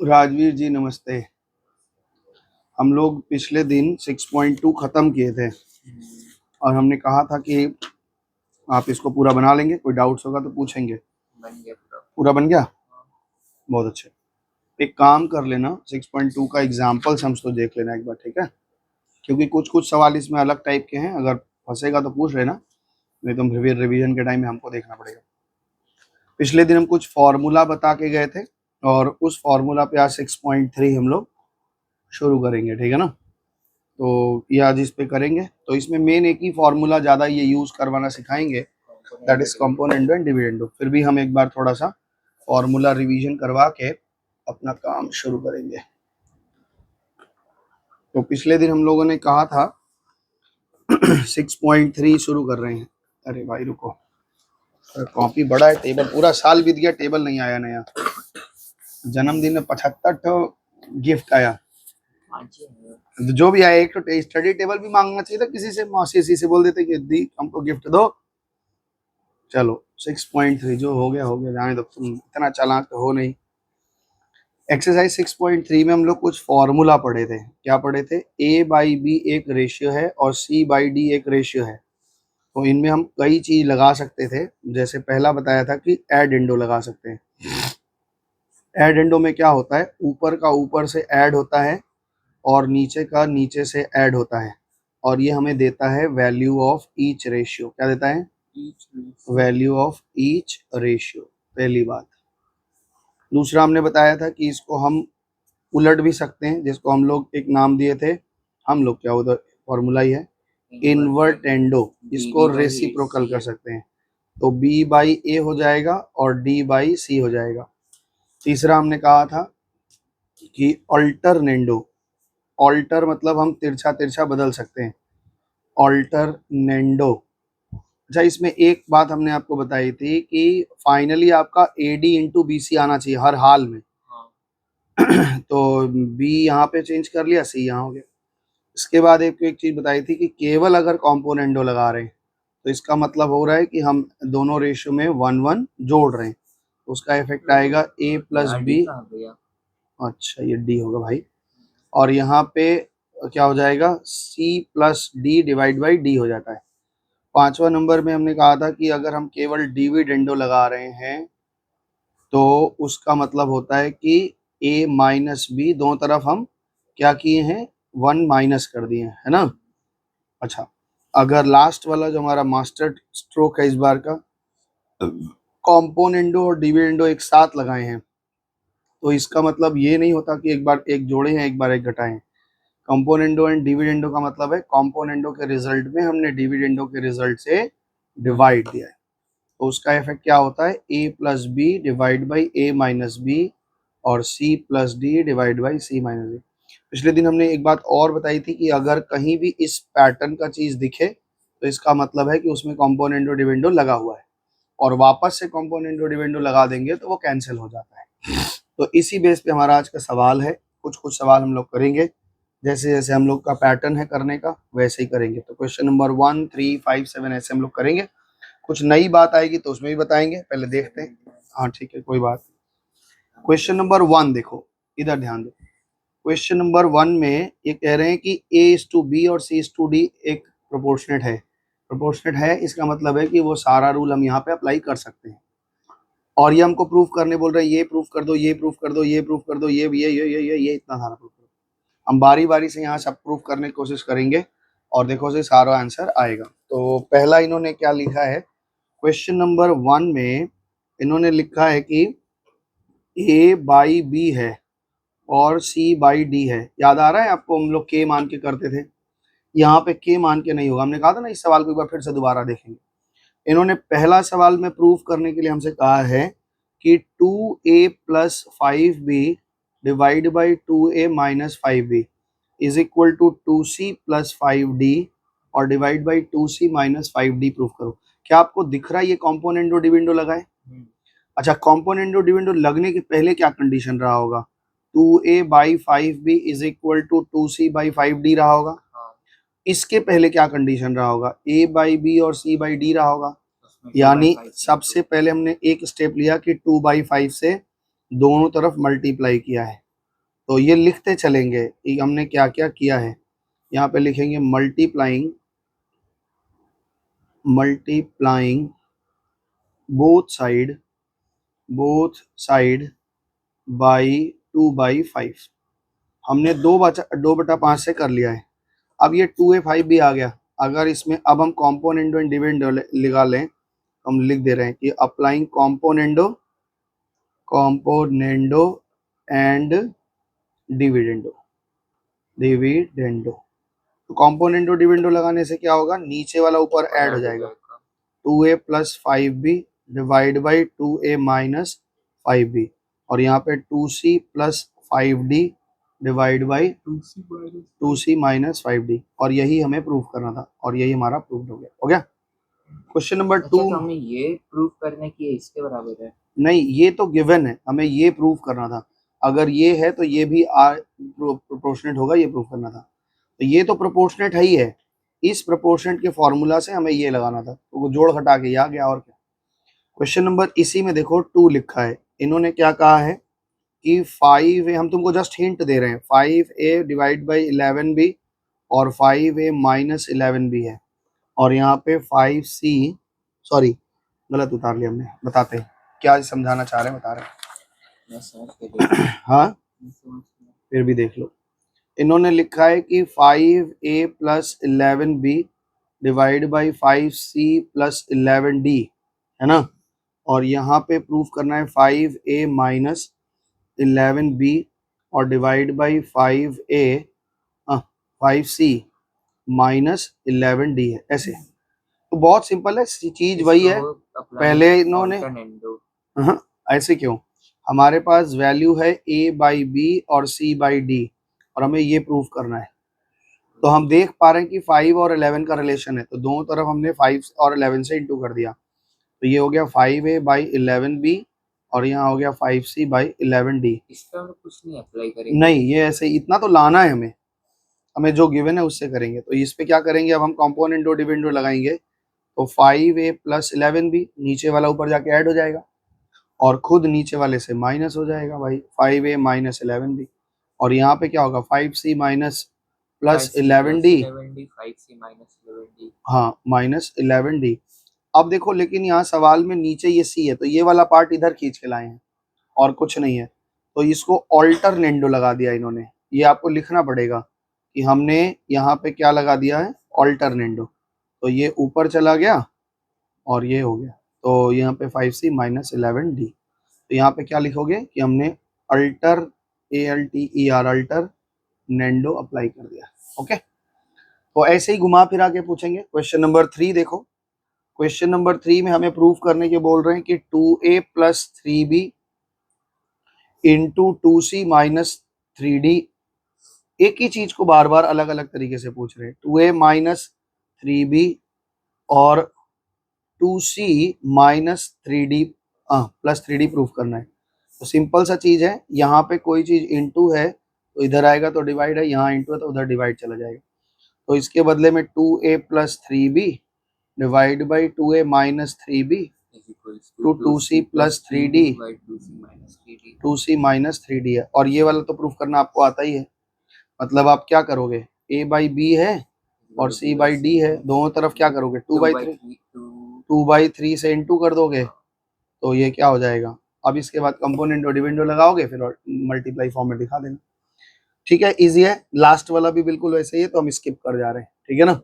राजवीर जी नमस्ते। हम लोग पिछले दिन 6.2 खत्म किए थे और हमने कहा था कि आप इसको पूरा बना लेंगे, कोई डाउट्स होगा तो पूछेंगे। बन गया पूरा बन गया, बहुत अच्छे। एक काम कर लेना, 6.2 का एग्जाम्पल्स हम तो देख लेना एक बार, ठीक है? क्योंकि कुछ कुछ सवाल इसमें अलग टाइप के हैं, अगर फंसेगा तो पूछ लेना, नहीं तो फिर रिवीजन के टाइम में हमको देखना पड़ेगा। पिछले दिन हम कुछ फॉर्मूला बता के गए थे और उस फॉर्मूला पे आज 6.3 हम लोग शुरू करेंगे, ठीक है ना? तो ये आज इस पे करेंगे। तो इसमें मेन एक ही फॉर्मूला ज़्यादा ये यूज़ करवाना सिखाएंगे, that is componendo and dividendo. फिर भी हम एक बार थोड़ा सा फॉर्मूला रिवीजन करवा के अपना काम शुरू करेंगे। तो पिछले दिन हम लोगों ने कहा था 6.3 शुरू कर रहे हैं। अरे भाई रुको, कॉपी बड़ा है, टेबल पूरा साल बीत गया, टेबल नहीं आया नया। जन्मदिन में 75 गिफ्ट आया, जो भी आया। एक तो स्टडी टेबल भी मांगना चाहिए था किसी से, मौसी से बोल देते कि दी हमको गिफ्ट दो। चलो 6.3 जो हो गया, जाने दो, तुम इतना चालाक तो हो नहीं। एक्सरसाइज 6.3 में हम लोग कुछ फॉर्मूला पढ़े थे। क्या पढ़े थे? A/B एक रेशियो है और C/D एक रेशियो है। तो इनमें हम कई चीज लगा सकते थे। जैसे पहला बताया था कि एड इंडो लगा सकते हैं। एड इंडो में क्या होता है, ऊपर का ऊपर से ऐड होता है और नीचे का नीचे से ऐड होता है, और ये हमें देता है वैल्यू ऑफ ईच रेशियो। क्या देता है? वैल्यू ऑफ ईच रेशियो, पहली बात। दूसरा हमने बताया था कि इसको हम उलट भी सकते हैं, जिसको हम लोग एक नाम दिए थे। हम लोग क्या होता, फॉर्मूला ही है इन्वर्टेंडो, इसको रेसिप्रोकल कर सकते हैं। तो B/A हो जाएगा और D/C हो जाएगा। तीसरा हमने कहा था कि अल्टरनेंडो, ऑल्टर मतलब हम तिरछा तिरछा बदल सकते हैं, अल्टरनेंडो। अच्छा, इसमें एक बात हमने आपको बताई थी कि फाइनली आपका AD इंटू BC आना चाहिए हर हाल में। तो B यहाँ पे चेंज कर लिया, C यहाँ हो गया। इसके बाद एक चीज बताई थी कि केवल अगर कॉम्पोनेंडो लगा रहे हैं तो इसका मतलब हो रहा है कि हम दोनों रेशियो में 1 1 जोड़ रहे हैं, तो उसका इफेक्ट आएगा A+B। अच्छा, ये D होगा भाई। और यहाँ पे क्या हो जाएगा, C+D डिवाइड बाई D हो जाता है। पांचवा नंबर में हमने कहा था कि अगर हम केवल डिविडेंडो लगा रहे हैं तो उसका मतलब होता है कि A-B दोनों तरफ हम क्या किए हैं, 1 माइनस कर दिए हैं, है ना? अच्छा, अगर लास्ट वाला जो हमारा मास्टर स्ट्रोक है इस बार का, कॉम्पोनेंडो और डिविडेंडो एक साथ लगाए हैं, तो इसका मतलब ये नहीं होता कि एक बार एक जोड़े हैं एक बार एक घटाए हैं। कंपोनेंडो एंड डिविडेंडो का मतलब है कॉम्पोनेंडो के रिजल्ट में हमने डिविडेंडो के रिजल्ट से डिवाइड दिया है, तो उसका इफेक्ट क्या होता है, A+B डिवाइड बाई A-B और C+D डिवाइड बाई C-D। पिछले दिन हमने एक बात और बताई थी कि अगर कहीं भी इस पैटर्न का चीज दिखे तो इसका मतलब है कि उसमें कंपोनेंडो डिविडेंडो लगा हुआ है, और वापस से कंपोनेंडो डिविडेंडो लगा देंगे तो वो कैंसिल हो जाता है। तो इसी बेस पे हमारा आज का सवाल है। कुछ कुछ सवाल हम लोग करेंगे, जैसे जैसे हम लोग का पैटर्न है करने का वैसे ही करेंगे। तो क्वेश्चन नंबर 1 3 5 7 ऐसे हम लोग करेंगे। कुछ नई बात आएगी तो उसमें भी बताएंगे, पहले देखते हैं। हाँ ठीक है, कोई बात। क्वेश्चन नंबर 1 देखो, इधर ध्यान दो। क्वेश्चन नंबर 1 में ये कह रहे हैं कि A/B और C/D एक प्रोपोर्शनेट है। प्रोपोर्शनेट है इसका मतलब है कि वो सारा रूल हम यहाँ पे अप्लाई कर सकते हैं, और ये हमको प्रूफ करने बोल रहे हैं, ये प्रूफ कर दो, ये प्रूफ कर दो, ये प्रूफ कर दो, ये इतना सारा प्रूफ करो। हम बारी बारी से यहाँ सब प्रूफ करने की कोशिश करेंगे और देखो से सारा आंसर आएगा। तो पहला इन्होंने क्या लिखा है, क्वेश्चन नंबर 1 में इन्होंने लिखा है कि A/B है और C/D है। याद आ रहा है आपको, हम लोग K मान के करते थे, यहाँ पे K मान के नहीं होगा। हमने कहा था ना, इस सवाल को एक बार फिर से दोबारा देखेंगे। इन्होंने पहला सवाल में प्रूफ करने के लिए हमसे कहा है कि 2A + 5B divide by 2A - 5B is equal to 2C + 5D और divide by 2C - 5D proof करो। क्या आपको दिख रहा है ये कॉम्पोनेंडो डिविडेंडो लगा है? अच्छा, कॉम्पोनेंडो डिविडेंडो लगने के पहले क्या कंडीशन रहा होगा, 2A/5B is equal to 2C by 5D रहा होगा। इसके पहले क्या कंडीशन रहा होगा, A/B और C/D रहा होगा। यानी सबसे पहले हमने एक स्टेप लिया कि 2/5 से दोनों तरफ मल्टीप्लाई किया है, तो ये लिखते चलेंगे कि हमने क्या क्या किया है। यहाँ पे लिखेंगे मल्टीप्लाइंग बोथ साइड बाई 2/5। हमने 2/5 से कर लिया है। अब ये 2a5 भी आ गया। अगर इसमें अब हम कॉम्पोनेंडो एंड डिविडेंडो लगा लें, हम लिख दे रहे हैं कि अप्लाइंग कॉम्पोनेंडो एंड डिविडेंडो। तो कॉम्पोनेंडो डिविडेंडो लगाने से क्या होगा, नीचे वाला ऊपर ऐड हो जाएगा। 2a + 5b divide by 2a minus 5b, और यहाँ पे 2c + 5d divide by 2c minus 5d, और यही हमें प्रूव करना था, और यही हमारा प्रूव हो गया। Question number 2। तो हमें ये प्रूव करने की इसके बराबर है? नहीं, ये तो गिवन है, हमें ये प्रूव करना था। अगर ये है तो ये भी प्रोपोर्शनेट होगा, ये प्रूव करना था। तो ये तो प्रोपोर्शनेट है ही है। इस प्रोपोर्शनेट के फॉर्मूला से हमें ये लगाना था, तो वो जोड़ घटा के आ गया, और क्या। क्वेश्चन नंबर इसी में देखो 2 लिखा है। इन्होंने क्या कहा है कि 5a, हम तुमको जस्ट हिंट दे रहे हैं, 5a डिवाइड बाई 11b और 5a माइनस 11b है, और यहाँ पे 5c, सॉरी गलत उतार लिया हमने, बताते हैं क्या समझाना चाह रहे हैं, बता रहे हैं। हाँ, फिर भी देख लो। इन्होंने लिखा है कि 5a + 11b divide by 5c + 11d, है ना। और यहाँ पे प्रूफ करना है 5a माइनस 11b और divide by 5c minus 11d है, ऐसे। तो बहुत सिंपल है, चीज वही है। पहले इन्होंने, हाँ, ऐसे क्यों, हमारे पास वैल्यू है a/b और c/d, और हमें ये प्रूफ करना है। तो हम देख पा रहे हैं कि 5 और 11 का रिलेशन है, तो दोनों तरफ हमने 5 और 11 से इंटू कर दिया। तो ये हो गया 5a/11b, और यहाँ हो गया 5c/11d। इसका कुछ नहीं अप्लाई करेंगे? नहीं, ये ऐसे इतना तो लाना है हमें, जो गिवन है उससे करेंगे। तो इस पे क्या करेंगे, अब हम कॉम्पोनेंटो डिविडेंडो लगाएंगे। तो 5a + 11b, नीचे वाला ऊपर जाके ऐड हो जाएगा, और खुद नीचे वाले से माइनस हो जाएगा भाई, 5a माइनस 11b। और यहाँ पे क्या होगा, 5c माइनस प्लस 11d, हाँ माइनस 11d। अब देखो, लेकिन यहाँ सवाल में नीचे ये c है, तो ये वाला पार्ट इधर खींच के लाए हैं, और कुछ नहीं है। तो इसको ऑल्टरनेंडो लगा दिया इन्होंने। ये आपको लिखना पड़ेगा कि हमने यहाँ पे क्या लगा दिया है, ऑल्टरनेंडो। तो ये ऊपर चला गया और ये हो गया, तो यहाँ पे 5c माइनस 11d। तो यहाँ पे क्या लिखोगे कि हमने अल्टर अल्टर नेंडो अप्लाई कर दिया। ओके, तो ऐसे ही घुमा फिरा के पूछेंगे। क्वेश्चन नंबर 3 देखो। क्वेश्चन नंबर 3 में हमें प्रूफ करने के बोल रहे हैं कि 2a + 3b into 2c minus 3d। एक ही चीज को बार बार अलग अलग तरीके से पूछ रहे हैं। 2a माइनस 3b और 2c minus 3d plus 3d proof करना है। तो सिंपल सा चीज है, यहाँ पे कोई चीज इंटू है तो इधर आएगा तो डिवाइड है, यहाँ इंटू है तो उधर डिवाइड चला जाएगा। तो इसके बदले में 2a + 3b divide by 2a minus 3b to 2c + 3d, 2c minus 3d है। और ये वाला तो प्रूफ करना आपको आता ही है। मतलब आप क्या करोगे, a/b है और c/d है, दोनों तरफ क्या करोगे, 2/3 से इंटू कर दोगे, तो ये क्या हो जाएगा। अब इसके बाद कंपोनेंट और डिविडेंडो लगाओगे, फिर मल्टीप्लाई फॉर्म में दिखा देना। ठीक है, इजी है। लास्ट वाला भी बिल्कुल वैसे ही है, तो हम स्किप कर जा रहे हैं, ठीक है ना।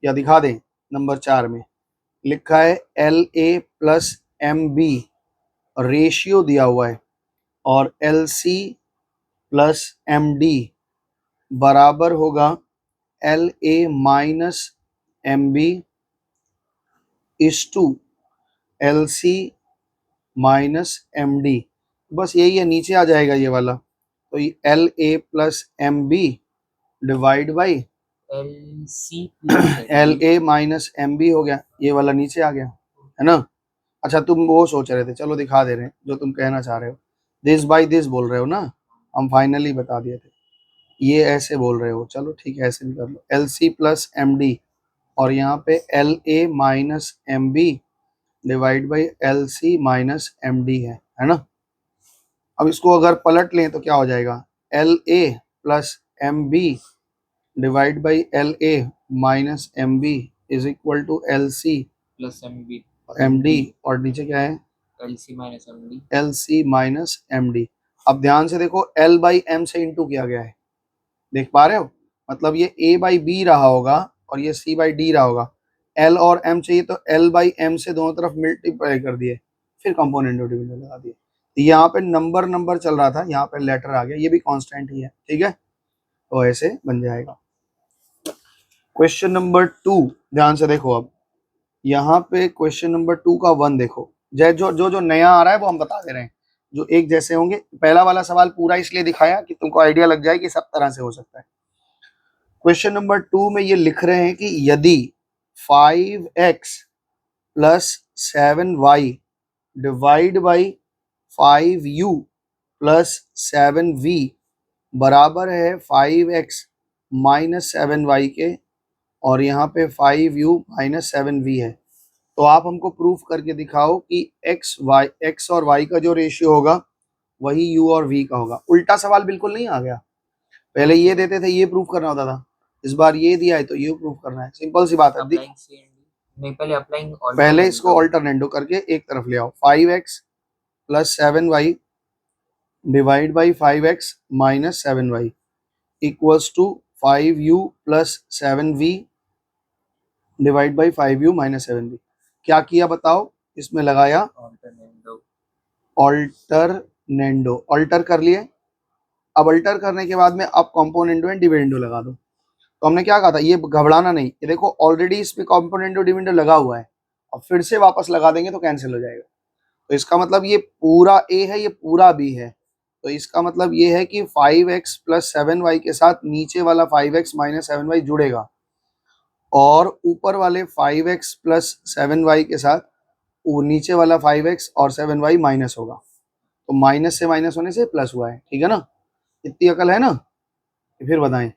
या दिखा दें, नंबर 4 में लिखा है LA + MB रेशियो दिया हुआ है, और LC + MD बराबर होगा LA माइनस MB इस टू LC माइनस MD। बस यही है, नीचे आ जाएगा ये वाला। तो ये LA + MB divide by LA minus MB हो गया, ये वाला नीचे आ गया, है ना। अच्छा, तुम वो सोच रहे थे, चलो दिखा दे रहे हैं जो तुम कहना चाह रहे हो। दिस बाई दिस बोल रहे हो ना, हम फाइनली बता दिए थे। ये ऐसे बोल रहे हो, चलो ठीक है, ऐसे भी कर लो, LC + MD, और यहाँ पे LA minus MB divide by LC minus MD है ना। अब इसको अगर पलट लें तो क्या हो जाएगा, L A plus M B divide by L A minus M B is equal to L C plus MB M D, और नीचे क्या है LC minus MD. L C minus M D. अब ध्यान से देखो एल बाई एम से into किया गया है, देख पा रहे हो, मतलब ये ए बाई बी रहा होगा और ये सी बाई डी रहा होगा। एल और एम चाहिए तो एल बाई एम से दोनों तरफ मल्टीप्लाई कर दिए, फिर कंपोनेंट डिविजन लगा दिए। तो यहाँ पे नंबर नंबर चल रहा था, यहाँ पे लेटर आ गया, ये भी कांस्टेंट ही है, ठीक है, तो ऐसे बन जाएगा। क्वेश्चन नंबर 2 ध्यान से देखो, अब यहाँ पे क्वेश्चन नंबर 2 का 1 देखो, जो नया आ रहा है वो हम बता दे रहे हैं, जो एक जैसे होंगे। पहला वाला सवाल पूरा इसलिए दिखाया कि तुमको आइडिया लग जाए कि सब तरह से हो सकता है। क्वेश्चन नंबर 2 में ये लिख रहे हैं कि यदि 5x plus 7y divide by 5u plus 7v बराबर है 5x माइनस 7y के, और यहाँ पे 5u माइनस 7v है, तो आप हमको प्रूफ करके दिखाओ कि x और y का जो रेशियो होगा वही u और v का होगा। उल्टा सवाल बिल्कुल नहीं आ गया, पहले ये देते थे ये प्रूफ करना होता था, इस बार ये दिया है तो ये प्रूफ करना है, सिंपल सी बात है। अप्लाइंग सी एंड डी नहीं, पहले अप्लाइंग पहले इसको ऑल्टरनेंडो करके एक तरफ ले आओ, 5x plus 7y divide by 5x minus 7y equals to 5u plus 7v divide by 5u minus 7v। क्या किया बताओ, इसमें लगाया ऑल्टरनेंडो, ऑल्टर कर लिए। अब अल्टर करने के बाद में अब कॉम्पोनेंडो एंड डिविडेंडो लगा दो। तो हमने क्या कहा था, ये घबराना नहीं, ये देखो ऑलरेडी इसमें कॉम्पोनेंडो डिविडेंडो लगा हुआ है, अब फिर से वापस लगा देंगे तो कैंसिल हो जाएगा। तो इसका मतलब ये पूरा a है, ये पूरा b है, तो इसका मतलब ये है कि 5x प्लस 7y के साथ नीचे वाला 5x माइनस 7y जुड़ेगा, और ऊपर वाले 5x प्लस 7y के साथ वो नीचे वाला 5x और 7y माइनस होगा, तो माइनस से माइनस होने से प्लस हुआ है, ठीक है ना, इतनी अकल है ना। फिर बताएं,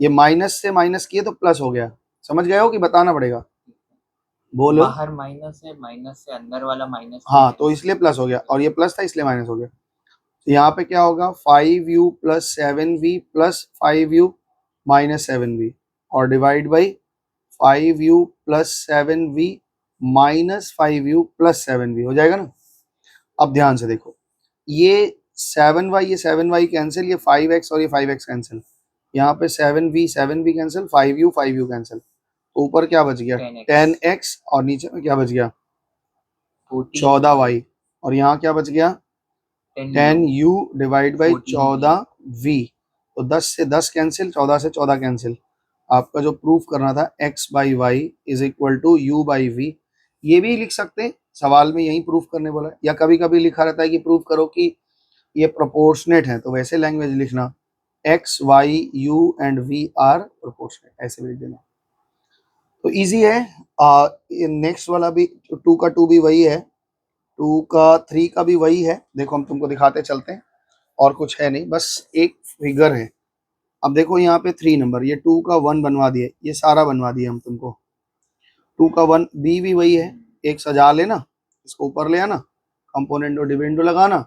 ये माइनस से माइनस किए तो प्लस हो गया, समझ गए हो कि बताना पड़ेगा, बोलो। बाहर माइनस है, माइनस से अंदर वाला माइनस, हाँ तो इसलिए प्लस हो गया, और ये प्लस था इसलिए माइनस हो गया। तो यहाँ पे क्या होगा 5u plus 7v plus 5u minus 7v और divide by 5u plus 7v minus 5u plus 7v हो जाएगा ना। अब ध्यान से देखो, ये 7y कैंसिल, ये 5x और ये 5x कैंसिल, यहाँ पे 7v कैंसिल, 5u कैंसिल, तो ऊपर क्या बच गया 10x और नीचे में क्या बच गया 14y, और यहाँ क्या बच गया 10u डिवाइड बाई 14v, तो 10 से 10 कैंसिल, 14 से 14 कैंसिल। आपका जो प्रूफ करना था x by Y is equal to u by v, ये भी लिख सकते हैं, सवाल में यही प्रूफ करने बोला है, या कभी कभी लिखा रहता है कि प्रूफ करो कि ये प्रोपोर्शनेट है, तो वैसे लैंग्वेज लिखना x y u and v are proportionate, ऐसे भी लिख देना, तो इजी है। नेक्स्ट वाला भी 2 का 2 भी वही है, 2 का 3 का भी वही है, देखो हम तुमको दिखाते चलते हैं, और कुछ है नहीं, बस एक फिगर है। अब देखो यहाँ पे 3 नंबर, ये 2 का 1 बनवा दिए, ये सारा बनवा दिए हम तुमको, 2 का 1 बी भी वही है, एक सजा लेना, इसको ऊपर ले आना, कंपोनेंडो डिविडेंडो लगाना,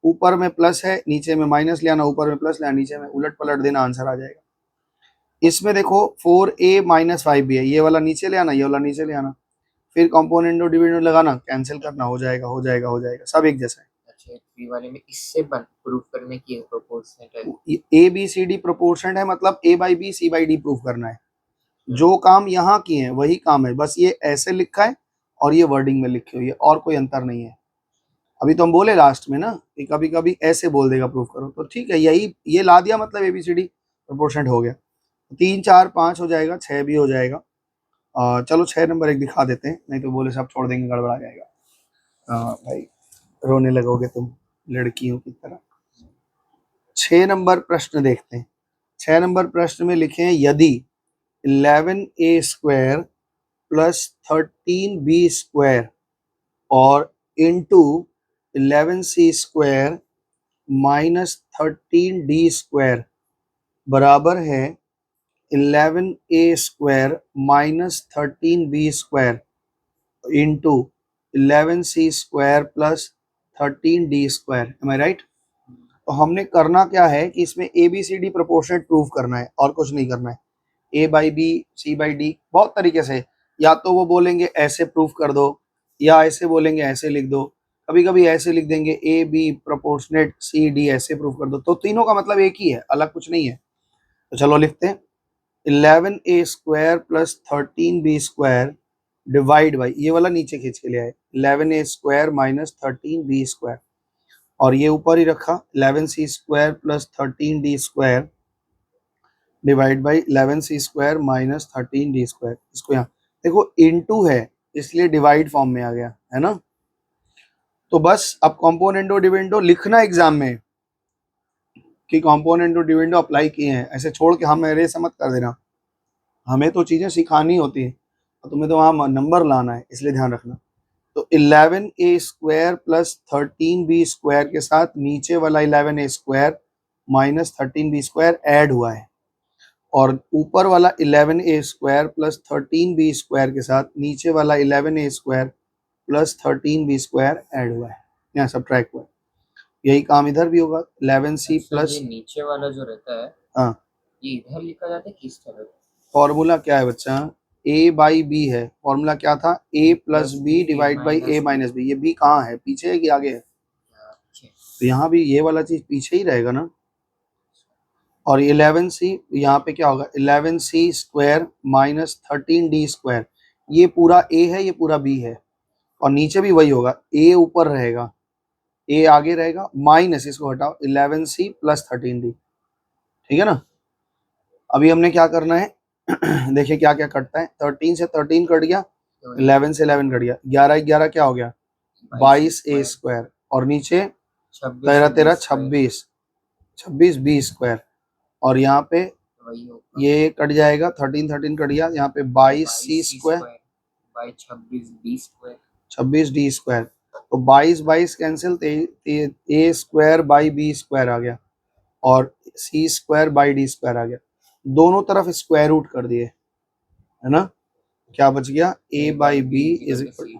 ऊपर में प्लस है नीचे में माइनस ले आना, ऊपर में प्लस ले आना नीचे में उलट पलट देना, आंसर आ जाएगा। इसमें देखो 4a माइनस 5b है, ये वाला नीचे ले आना, ये वाला नीचे ले आना, फिर कंपोनेंडो डिविडेंडो लगाना, कैंसिल करना, हो जाएगा हो जाएगा हो जाएगा, सब एक जैसा है। अच्छा, बी वाले में इससे प्रूफ करने की प्रोपोर्शनेट है, A B C D proportionate है, मतलब a by B C by D proof करना है, जो काम यहाँ किए हैं वही काम है, बस ये ऐसे लिखा है और ये वर्डिंग में लिखी हुई है, और कोई अंतर नहीं है। अभी तो हम बोले लास्ट में ना कि कभी कभी ऐसे बोल देगा प्रूफ करो, तो ठीक है, यही ये ला दिया, मतलब एबीसीडी प्रोपोर्शनेट हो गया, 3 4 5 हो जाएगा, 6 भी हो जाएगा। चलो 6 नंबर एक दिखा देते हैं, नहीं तो बोले सब छोड़ देंगे, गड़बड़ा जाएगा। भाई रोने लगोगे तुम लड़कियों की तरह। 6 नंबर प्रश्न देखते हैं। 6 नंबर प्रश्न में लिखे हैं यदि 11a square plus 13b square और into 11c square minus 13d square बराबर है 11a square minus 13b square into 11c square plus 13d square, am I right. तो हमने करना क्या है कि इसमें a B C D proportionate prove करना है और कुछ नहीं करना है। A by B, C by d, बहुत तरीके से, या तो वो बोलेंगे ऐसे प्रूफ कर दो, या ऐसे बोलेंगे ऐसे लिख दो, कभी कभी ऐसे लिख देंगे A B proportionate C D ऐसे प्रूफ कर दो, तो तीनों का मतलब एक ही है, अलग कुछ नहीं है। तो चलो लिखते हैं 11a square plus 13b square divide by, ये वाला नीचे खींच के ले आए, 11a square minus 13b square, और ये ऊपर ही रखा 11c square plus 13d square divide by 11c square minus 13d square. इसको यहाँ देखो इनटू है इसलिए डिवाइड फॉर्म में आ गया है ना। तो बस अब कॉम्पोनेंटो डिविडेंडो लिखना एग्जाम में कि कॉम्पोनेंटो डिविडेंडो अप्लाई किए हैं, ऐसे छोड़ के हम मेरे से मत कर देना, हमें तो चीजें सिखानी होती है और तुम्हें तो वहाँ नंबर लाना है, इसलिए ध्यान रखना। तो 11a square plus 13b square के साथ नीचे वाला 11a square minus 13b square add हुआ है, और ऊपर वाला 11a square plus 13b square के साथ नीचे वाला 11a square plus 13b square add हुआ है, यहाँ सब्ट्रैक्ट हुआ है। यही काम इधर भी होगा 11c प्लस, ये नीचे वाला जो रहता है हाँ ये इधर लिखा जाता है किस तरह? फॉर्मूला क्या है बच्चा, a बाई बी है, फॉर्मूला क्या था a plus B divide by a minus B, ये b कहाँ है, पीछे है कि आगे है, तो यहाँ भी ये वाला चीज पीछे ही रहेगा ना। और 11c यहाँ पे क्या होगा 11c square minus 13d square, ये पूरा a है ये पूरा b है, और नीचे भी वही होगा, a ऊपर रहेगा a आगे रहेगा माइनस, इसको हटाओ 11c प्लस 13d, ठीक है ना। अभी हमने क्या करना है देखिए क्या क्या कटता है, 13 से 13 कट गया, 11 से 11 कट गया, 11 11 क्या हो गया 22a स्क्वायर, और नीचे 13 13 26 26 b स्क्वायर, और यहाँ पे ये कट जाएगा 13 13 कट गया, यहाँ पे 22c square by 26d square 26d square, तो 22 22 cancel, a square by b square आ गया और c square by d square आ गया, दोनों तरफ स्क्वायर रूट कर दिए है ना, क्या बच गया a by B is equal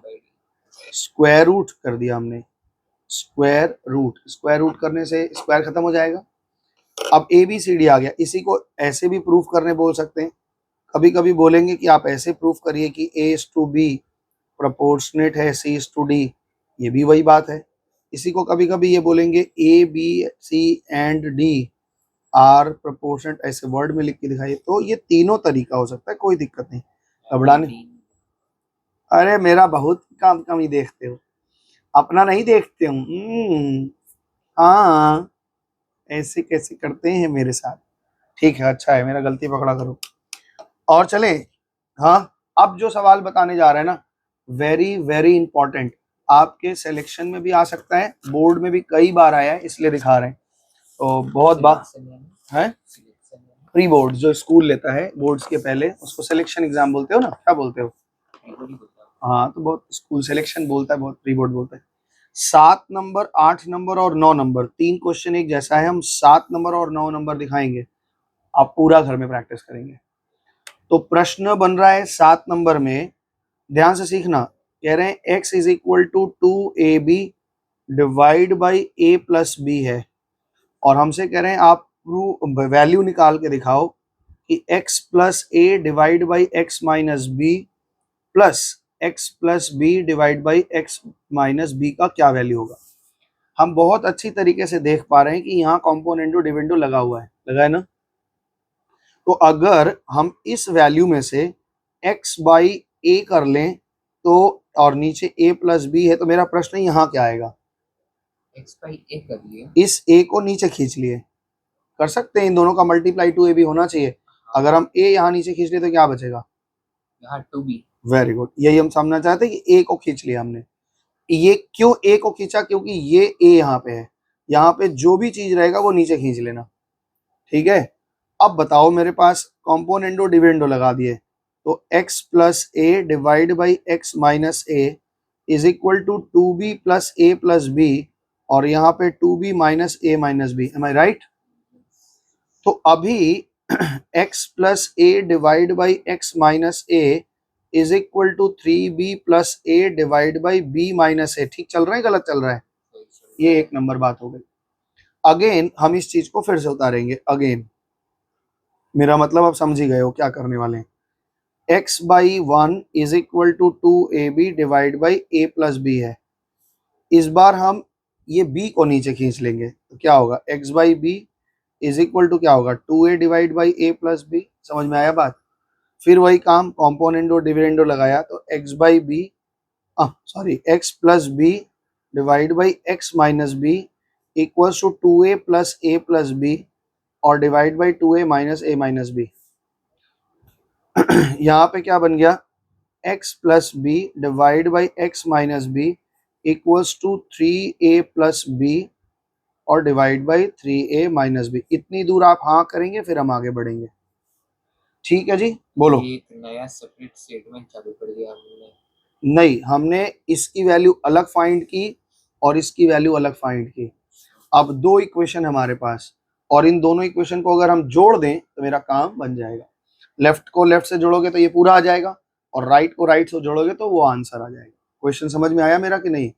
square root कर दिया हमने, स्क्वायर रूट करने से स्क्वायर खत्म हो जाएगा। अब ए बी सी डी आ गया, इसी को ऐसे भी प्रूफ करने बोल सकते हैं, कभी कभी बोलेंगे कि आप ऐसे प्रूफ करिए कि a is to B proportionate है c इज टू d, ये भी वही बात है। इसी को कभी कभी ये बोलेंगे a b c and d are proportionate, ऐसे वर्ड में लिख के दिखाइए, तो ये तीनों तरीका हो सकता है, कोई दिक्कत नहीं, घबराने, अरे मेरा बहुत काम कमी देखते हो, अपना नहीं देखते हूँ, हाँ ऐसे कैसे करते हैं मेरे साथ, ठीक है अच्छा है, मेरा गलती पकड़ा करो। और चले, हाँ अब जो सवाल बताने जा रहे हैं ना वेरी वेरी इंपॉर्टेंट, आपके सिलेक्शन में भी आ सकता है, बोर्ड में भी कई बार आया है इसलिए दिखा रहे हैं, तो बहुत बात है। प्री बोर्ड जो स्कूल लेता है बोर्ड्स के पहले, उसको सिलेक्शन एग्जाम बोलते हो ना, क्या बोलते हो, हाँ तो बहुत स्कूल सिलेक्शन बोलता है, बहुत प्री बोर्ड बोलता है। 7 नंबर 8 नंबर और 9 नंबर, 3 क्वेश्चन एक जैसा है, हम 7 नंबर और 9 नंबर दिखाएंगे, आप पूरा घर में प्रैक्टिस करेंगे। तो प्रश्न बन रहा है 7 नंबर में, ध्यान से सीखना, कह रहे हैं x is equal to 2ab divide by a plus B है, और हमसे कह रहे हैं आप वैल्यू निकाल के दिखाओ कि x plus a divide by x minus B plus x plus B divide by x minus B का क्या वैल्यू होगा। हम बहुत अच्छी तरीके से देख पा रहे हैं कि यहाँ कॉम्पोनेंटो डिविडेंडो लगा हुआ है, लगा है ना। तो अगर हम इस वैल्यू में से x बाई a कर लें तो, और नीचे a प्लस बी है, तो मेरा प्रश्न यहाँ क्या आएगा, x बाई a कर लिए, इस a को नीचे खींच लिए, कर सकते हैं, इन दोनों का मल्टीप्लाई 2a भी होना चाहिए, अगर हम a यहाँ नीचे खींच ले तो क्या बचेगा, यहाँ 2b, वेरी गुड, यही हम समझना चाहते हैं कि a को खींच लिया हमने। ये क्यों a को खींचा, क्योंकि ये a यहाँ पे है, यहाँ पे जो भी चीज रहेगा वो नीचे खींच लेना, ठीक है। अब बताओ मेरे पास कॉम्पोनेंटो डिविडेंडो लगा दिए, तो x plus A divide by x minus a is equal to 2b plus a plus b, और यहाँ पे 2b minus a minus b, am I right. तो अभी x plus A divide by x minus a is equal to 3b plus A divide by b minus a, ठीक चल रहा है गलत चल रहा है, ये एक नंबर बात हो गई। अगेन हम इस चीज को फिर से उतारेंगे। अगेन मेरा मतलब आप समझ ही गए हो क्या करने वाले हैं। x by 1 is equal to 2ab divide by a plus B है। इस बार हम ये b को नीचे खींच लेंगे तो क्या होगा, x by B is equal to क्या होगा, 2a divide by a plus B. समझ में आया बात। फिर वही काम, कॉम्पोनेंडो डिविडेंडो लगाया तो x by b sorry x plus B divide by x minus b equals to 2a plus a plus b और divide by 2a minus a minus b. यहाँ पे क्या बन गया, x plus B divide by x minus b equals to 3a plus b और divide by 3a minus b. इतनी दूर आप हाँ करेंगे फिर हम आगे बढ़ेंगे। ठीक है जी, बोलो। ये एक नया सेपरेट स्टेटमेंट चालू कर दिया हमने। नहीं, हमने इसकी वैल्यू अलग फाइंड की और इसकी वैल्यू अलग फाइंड की। अब दो इक्वेशन हमारे पास और इन दोनों इक्वेशन को अगर हम जोड़ दें तो मेरा काम बन जाएगा। लेफ्ट को लेफ्ट से जोड़ोगे तो ये पूरा आ जाएगा और राइट को राइट से जोड़ोगे तो वो आंसर आ जाएगा। क्वेश्चन समझ में आया मेरा कि नहीं।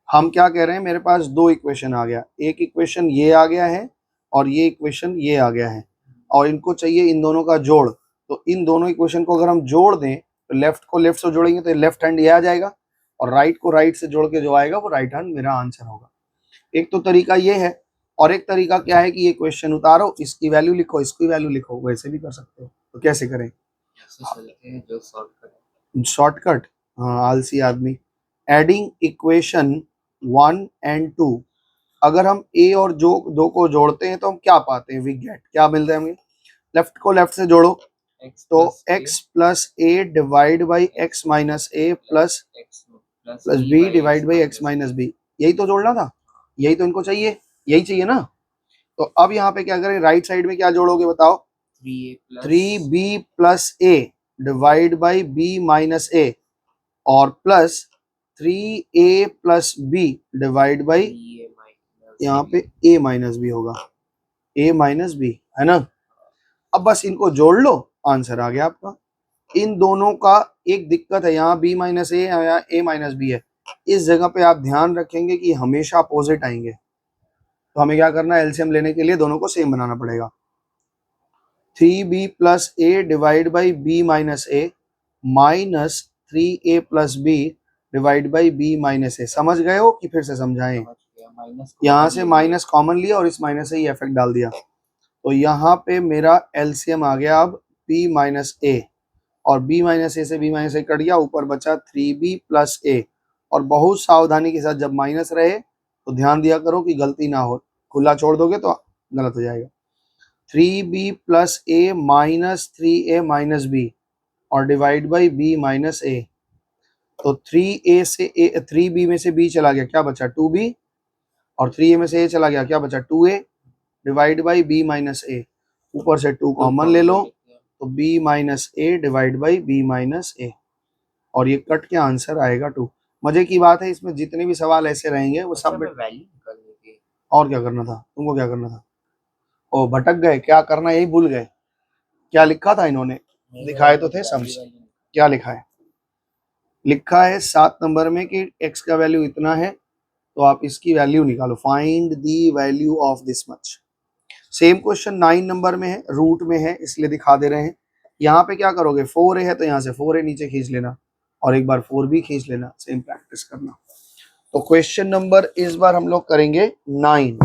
हम क्या कह रहे हैं, मेरे पास दो इक्वेशन आ गया, एक इक्वेशन ये आ गया है और ये इक्वेशन ये आ गया है और इनको चाहिए इन दोनों का जोड़। तो इन दोनों इक्वेशन को अगर हम जोड़ दें तो लेफ्ट को लेफ्ट से जोड़ेंगे तो लेफ्ट हैंड ये आ जाएगा और राइट को राइट से जोड़ के जो आएगा वो राइट हैंड मेरा आंसर होगा। एक तो तरीका ये है और एक तरीका क्या है कि ये क्वेश्चन उतारो, इसकी वैल्यू लिखो, इसकी वैल्यू लिखो, वैसे भी कर सकते हो। तो कैसे करें, ऐसे चलते हैं जो शॉर्टकट। शॉर्टकट। हाँ, आलसी आदमी। एडिंग इक्वेशन 1 एंड 2, अगर हम ए और जो दो को जोड़ते हैं तो हम क्या पाते हैं, वी गेट क्या मिलता है हमें। लेफ्ट को लेफ्ट से जोड़ो तो x plus A divide by x minus A plus B divide by x minus B, यही तो जोड़ना था, यही तो इनको चाहिए, यही चाहिए ना। तो अब यहाँ पे क्या करें, राइट साइड में क्या जोड़ोगे बताओ, 3b plus A divide by b minus a और plus 3a plus B divide by यहाँ पे a माइनस बी होगा, a माइनस बी है ना। अब बस इनको जोड़ लो, आंसर आ गया आपका। इन दोनों का एक दिक्कत है, यहाँ b माइनस ए या a माइनस बी है, इस जगह पे आप ध्यान रखेंगे कि हमेशा अपोजिट आएंगे। तो हमें क्या करना है, एलसीएम लेने के लिए दोनों को सेम बनाना पड़ेगा। 3b plus A divide by b minus a minus 3a plus B divide by b minus a. समझ गए हो कि फिर से समझाएं। यहाँ से माइनस कॉमन लिया और इस माइनस से ही इफेक्ट डाल दिया तो यहाँ पे मेरा एलसीएम आ गया अब b माइनस ए और b माइनस ए से b माइनस ए कट गया, ऊपर बचा 3b प्लस ए। और बहुत सावधानी के साथ जब माइनस रहे तो ध्यान दिया करो कि गलती ना हो, खुला छोड़ दोगे तो गलत हो जाएगा। 3b प्लस ए माइनस 3a माइनस बी और डिवाइड बाई b माइनस ए। तो 3a से a 3b में से b चला गया, क्या बचा 2b और 3a में से a चला गया, क्या बचा 2a divide by b minus a. ऊपर से 2 कॉमन ले लो तो b minus a divide by b minus a और ये कट के आंसर आएगा 2। मजे की बात है इसमें जितने भी सवाल ऐसे रहेंगे वो सब वैल्यू निकालने की। और क्या करना था तुमको, क्या करना था, ओ भटक गए, क्या करना यही भूल गए। क्या लिखा था इन्होंने, दिखाए तो थे, समझ क्या लिखा है। लिखा है 7 नंबर में कि x का वैल्यू इतना है तो आप इसकी वैल्यू निकालो, find the value of this much. Same question 9 number में है, रूट में है इसलिए दिखा दे रहे हैं। यहाँ पे क्या करोगे, 4a है तो यहाँ से 4a नीचे खींच लेना और एक बार 4b खींच लेना, सेम प्रैक्टिस करना। तो क्वेश्चन नंबर इस बार हम लोग करेंगे 9।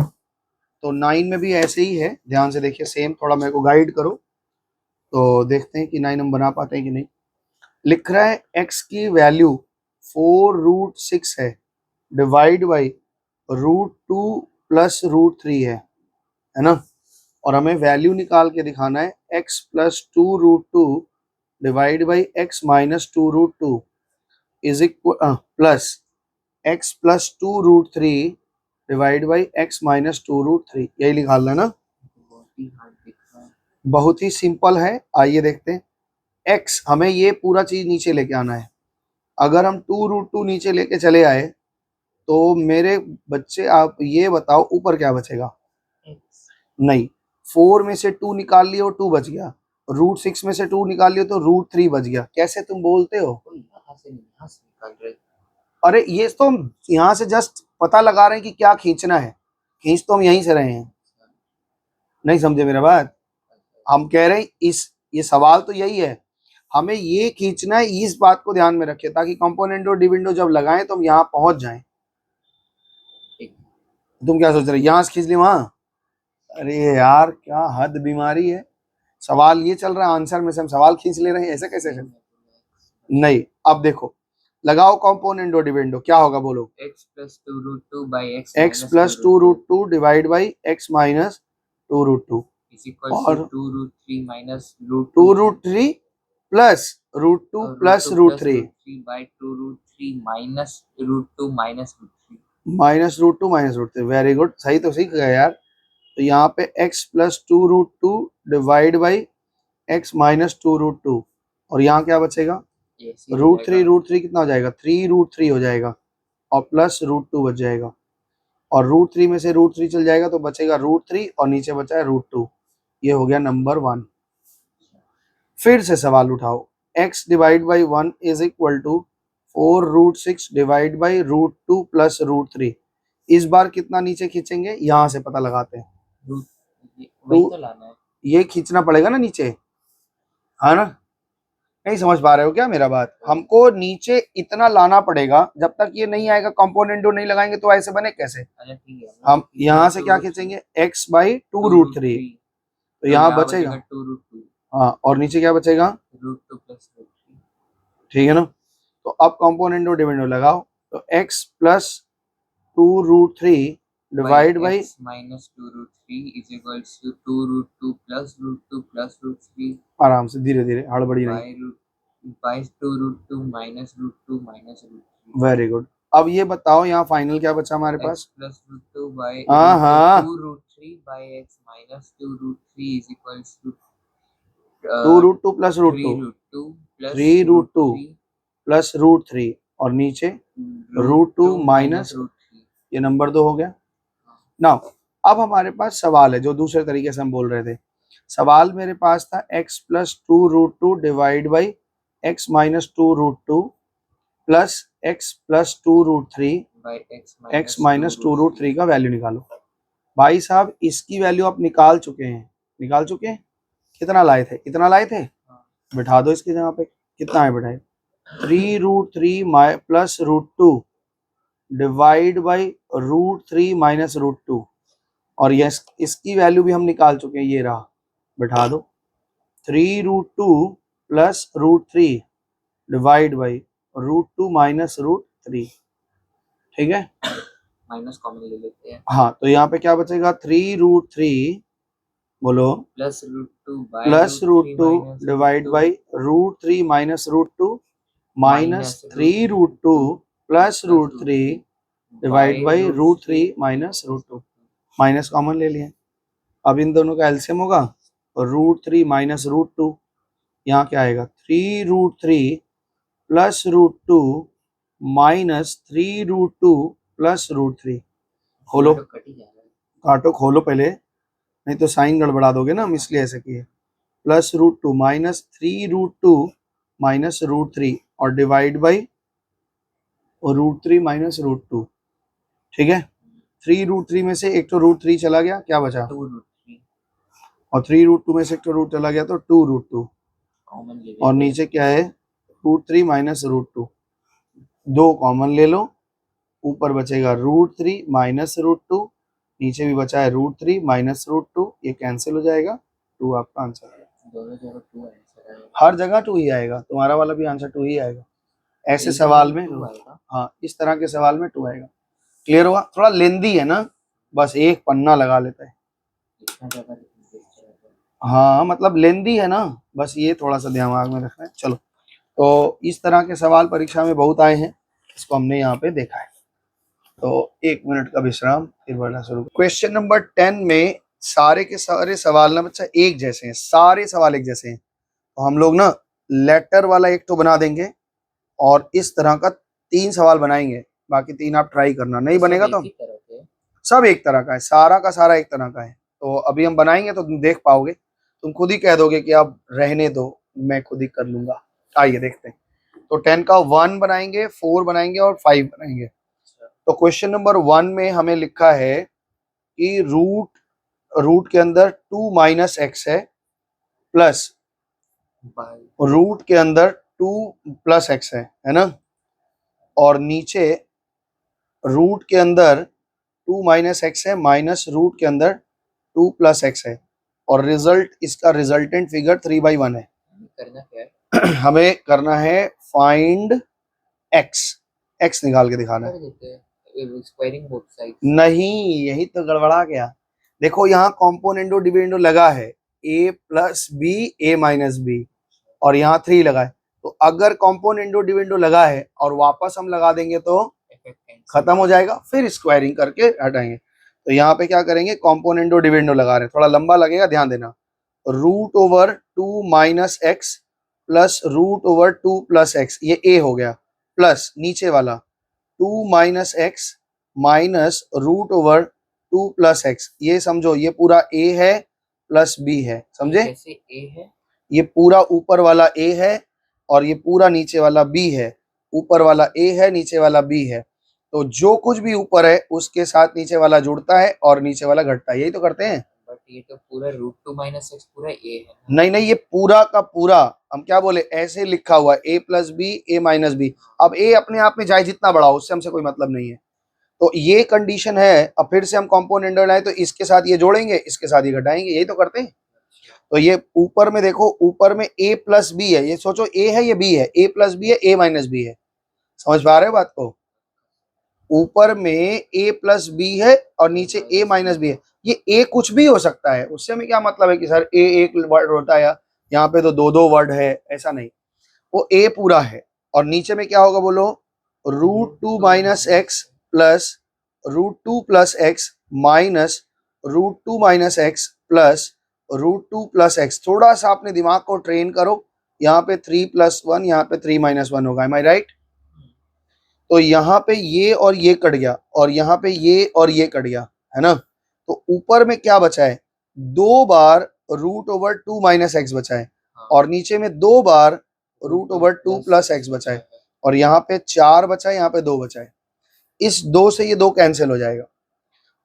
तो 9 में भी ऐसे ही है, ध्यान से देखिए, सेम थोड़ा मेरे को गाइड करो तो देखते हैं कि 9 हम बना पाते हैं कि नहीं। लिख रहा है x की वैल्यू 4√6 है डिवाइड बाई √2 प्लस √3 है ना। और हमें वैल्यू निकाल के दिखाना है x plus 2√2 divide by x minus 2√2 is equal plus x plus 2√3 divide by x minus 2√3, यही निकालना है ना। बहुत ही सिंपल है, आइए देखते हैं। x हमें ये पूरा चीज नीचे लेके आना है। अगर हम 2√2 नीचे लेके चले आए तो मेरे बच्चे आप ये बताओ ऊपर क्या बचेगा, नहीं 4 में से 2 निकाल लियो 2 बच गया, √6 में से 2 निकाल लियो तो √3 बच गया। कैसे तुम बोलते हो, यहाँ से निकाल रहे। अरे ये तो हम यहाँ से जस्ट पता लगा रहे हैं कि क्या खींचना है, खींच तो हम यहीं से रहे हैं, नहीं समझे मेरा बात। हम कह रहे हैं ये सवाल तो यही है, हमें ये खींचना है, इस बात को ध्यान में रखिए ताकि कंपोनेंट और डिविडेंडो जब लगाएं तो हम यहाँ पहुंच जाएं। तुम क्या सोच रहे हो, यहाँ से खींच ली वहां? अरे यार क्या हद बीमारी है, सवाल ये चल रहा है, आंसर में से हम सवाल खींच ले रहे हैं, ऐसे कैसे है? नहीं, अब देखो लगाओ कंपोनेंट और डिविडेंडो, क्या होगा बोलो? x plus 2 root 2 by x x plus 2 root 2 divide by x minus 2 root 2 is equals और to 2 root 3 minus root 2 root 3 plus root 2 plus root 3 by 2 root 3 minus root 2 minus root 3 minus root 2 minus root 3। Very good, सही तो सीख गए यार। तो यहाँ पे x plus 2 root 2 divide by x minus 2 root 2 और यहाँ क्या बचेगा? रूट 3 कितना हो जाएगा? 3 रूट 3 हो जाएगा और प्लस रूट 2 बच जाएगा और रूट 3 में से रूट 3 चल जाएगा तो बचेगा रूट 3 और नीचे बचा है रूट 2। ये हो गया नंबर 1। फिर से सवाल उठाओ, x divide by 1 is equal to 4 root 6 divide by root 2 plus root 3। इस बार कितना नीचे खींचेंगे, यहाँ से पता लगाते हैं। वही तो लाना है, ये खींचना पड़ेगा ना नीचे, है ना? नहीं समझ पा रहे हो क्या मेरा बात? हमको नीचे इतना लाना पड़ेगा, जब तक ये नहीं आएगा कंपोनेंटो नहीं लगाएंगे तो ऐसे बने कैसे? हम यहाँ से क्या खींचेंगे, x बाई 2 रूट 3 तो यहाँ बचेगा 2 root 2 हाँ, और नीचे क्या बचेगा? root 2 plus root 3। ठीक है ना? तो अब कंपोनेंटो डिविडेंडो लगाओ, तो x plus 2 root 3 divide by x minus 2 root 3 is equals to 2 root 2 plus root 3 आराम से धीरे धीरे, हड़बड़ी नहीं। by 2 root 2 minus root 2 minus root 3। Very good. अब ये बताओ यहाँ फाइनल क्या बचा हमारे पास? x plus root 2 by हाँ 2 root 3 by x minus 2 root 3 is equals to 2 root 2 plus root 2 3 root 2 plus root 3 और नीचे रूट 2 माइनस रूट 3। ये नंबर 2 हो गया ना। अब हमारे पास सवाल है जो दूसरे तरीके से हम बोल रहे थे। सवाल मेरे पास था x plus 2 root 2 divide by x minus 2 root 2 plus x plus 2 root 3 x minus 2 root 3 का वैल्यू निकालो। भाई साहब इसकी वैल्यू आप निकाल चुके हैं, कितना लाए थे? इतना लाए थे, बिठा दो इसकी जगह पे। कितना है बिठाए? 3 root 3 plus root 2 divide by root 3 minus root 2 और यस इसकी वैल्यू भी हम निकाल चुके हैं, ये रहा, बिठा दो। 3 root 2 plus root 3 divide by root 2 minus root 3। ठीक है, माइनस कॉमन ले लेते हैं। हाँ, तो यहाँ पे क्या बचेगा? 3 रूट 3 बोलो plus root 2 divide by root 3 minus root 2 minus 3 root 2 plus root 3 divide by root 3 minus root 2। Minus common ले लिए। अब इन दोनों का एलसीएम होगा रूट 3 माइनस रूट 2, यहाँ क्या आएगा? 3 root 3 plus root 2 minus 3 root 2 plus root 3। खोलो, काटो, खोलो पहले, नहीं तो साइन गड़बड़ा दोगे ना, हम इसलिए ऐसे किए। Plus root 2 minus 3 root 2 minus root 3 और divide by root 3 minus root 2। ठीक है, 3 रूट 3 में से एक तो रूट 3 चला गया, क्या बचा? 2 root 3 और 3 रूट 2 में से एक तो रूट चला गया तो 2 रूट 2 और नीचे क्या है? Root 3 minus root 2। 2 कॉमन ले लो, ऊपर बचेगा रूट 3 माइनस रूट 2, नीचे भी बचा है रूट 3 माइनस रूट 2, ये कैंसिल हो जाएगा। 2 आपका आंसर है। दोनों जगह 2 आंसर है, हर जगह 2 ही आएगा, तुम्हारा वाला भी आंसर 2 ही आएगा। ऐसे सवाल में हाँ, इस तरह के सवाल में 2 आएगा। क्लियर हुआ? थोड़ा लेंदी है ना, बस एक पन्ना लगा लेता है। हाँ मतलब लेंदी है ना, बस ये थोड़ा सा दिमाग में रखना है। चलो, तो इस तरह के सवाल परीक्षा में बहुत आए हैं, इसको हमने यहाँ पे देखा है। तो 1 मिनट का विश्राम, फिर बढ़ना शुरू। क्वेश्चन नंबर 10 में सारे के सारे सवाल ना बच्चा एक जैसे हैं, सारे सवाल एक जैसे हैं। तो हम लोग ना लेटर वाला एक तो बना देंगे और इस तरह का 3 सवाल बनाएंगे, बाकी 3 आप ट्राई करना, नहीं बनेगा तो सब एक तरह का है, सारा का सारा एक तरह का है। तो अभी हम बनाएंगे तो तुम देख पाओगे, तुम खुद ही कह दोगे कि अब रहने दो, मैं खुद ही कर लूंगा। आइए देखते हैं। तो 10 का 1 बनाएंगे, 4 बनाएंगे और 5 बनाएंगे। तो क्वेश्चन नंबर 1 में हमें लिखा है कि रूट के अंदर 2 माइनस एक्स है प्लस बाई रूट के अंदर 2 प्लस एक्स है ना, और नीचे रूट के अंदर 2 माइनस एक्स है माइनस रूट के अंदर 2 प्लस एक्स है, और रिजल्ट इसका रिजल्टेंट फिगर 3/1 है। करना क्या है? हमें करना है फाइंड एक्स, एक्स निकाल के दिखाना है। कर देते हैं स्क्वायरिंग बोथ साइड्स। नहीं, यही तो गड़बड़ा गया। देखो यहाँ कॉम्पोनेंडो डिविडेंडो लगा है a plus B A minus B, और यहाँ 3 लगा है। तो अगर कॉम्पोनेंडो डिविडेंडो लगा है और वापस हम लगा देंगे तो खत्म हो जाएगा, फिर स्क्वायरिंग करके हटाएंगे। तो यहाँ पे क्या करेंगे, कॉम्पोनेंडो डिविडेंडो लगा रहे हैं, थोड़ा लंबा लगेगा, ध्यान देना। Root over 2 minus X plus root over 2 plus X, ये a हो गया, प्लस नीचे वाला 2 minus X minus root over 2 plus X, ये समझो ये पूरा a है प्लस b है, समझे? जैसे a है, ये पूरा ऊपर वाला a है और ये पूरा नीचे वाला b है। ऊपर वाला a है, नीचे वाला b है, तो जो कुछ भी ऊपर है उसके साथ नीचे वाला जुड़ता है और नीचे वाला घटता है, यही तो करते हैं। बट ये तो पूरा √2 माइनस एक्स पूरा a है ना? नहीं नहीं, ये पूरा का पूरा, हम क्या बोले, ऐसे लिखा हुआ है a plus B A minus B. अब a अपने आप में चाहे जितना बड़ा हो, उससे हमसे कोई मतलब नहीं है। तो ये कंडीशन है। अब फिर से हम कॉम्पोनेंट लाए तो इसके साथ ये जोड़ेंगे, इसके साथ ये घटाएंगे, यही तो करते हैं। तो ये ऊपर में देखो, ऊपर में a प्लस बी है, ये सोचो a है ये b है, a प्लस बी है a माइनस बी है, समझ पा रहे हो बात को? ऊपर में a प्लस बी है और नीचे a माइनस बी है। ये a कुछ भी हो सकता है, उससे हमें क्या मतलब है कि सर a एक वर्ड होता है, यहाँ पे तो दो दो वर्ड है, ऐसा नहीं। वो a पूरा है, और नीचे में क्या होगा बोलो, √2 minus X plus √2 plus x minus √2 minus X plus √2 plus x. थोड़ा सा अपने दिमाग को ट्रेन करो, यहाँ पे 3 प्लस 1, यहाँ पे 3 माइनस 1 होगा, एम आई राइट? तो यहाँ पे ये और ये कट गया, और यहाँ पे ये और ये कट गया, है ना? तो ऊपर में क्या बचा है, 2 बार √2 माइनस एक्स बचा है, और नीचे में 2 बार √2 प्लस एक्स बचा है, और यहाँ पे 4 बचा है, यहाँ पे 2 बचा है। इस 2 से ये 2 कैंसिल हो जाएगा।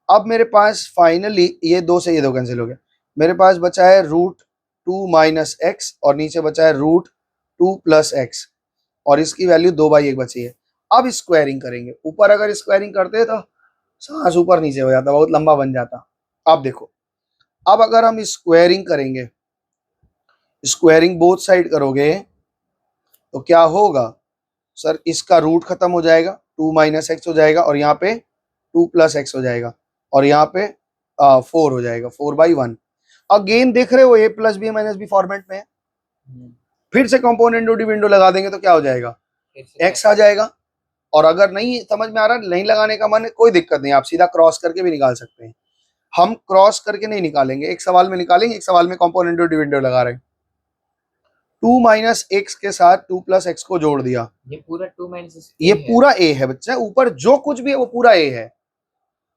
अब मेरे पास फाइनली ये 2 से ये 2 कैंसिल हो गया, मेरे पास बचा है √2 माइनस एक्स, और नीचे बचा है √2 प्लस एक्स, और इसकी वैल्यू 2/1 बची है। अब स्क्वायरिंग करेंगे, ऊपर अगर स्क्वायरिंग करते तो सांस ऊपर नीचे हो जाता, बहुत लंबा बन जाता। अब देखो, अब अगर हम स्क्वायरिंग करेंगे, स्क्वायरिंग बोथ साइड करोगे तो क्या होगा सर, इसका रूट खत्म हो जाएगा, 2 माइनस एक्स हो जाएगा, और यहाँ पे 2 प्लस एक्स हो जाएगा, और यहाँ पे 4 हो जाएगा, 4/1। अगेन देख रहे हो a plus B minus B format में है। फिर से कंपोनेंट डिविडेंडो लगा देंगे तो क्या हो जाएगा, x आ जाएगा। और अगर नहीं समझ में आ रहा, नहीं लगाने का मन है, कोई दिक्कत नहीं, आप सीधा क्रॉस करके भी निकाल सकते हैं। हम क्रॉस करके नहीं निकालेंगे, एक सवाल में निकालेंगे, एक सवाल में कंपोनेंट डिविडेंडो लगा रहे हैं। 2 माइनस एक्स के साथ 2 प्लस एक्स को जोड़ दिया, ये पूरा 2 माइनस ये पूरा a है बच्चा, ऊपर जो कुछ भी है वो पूरा a है।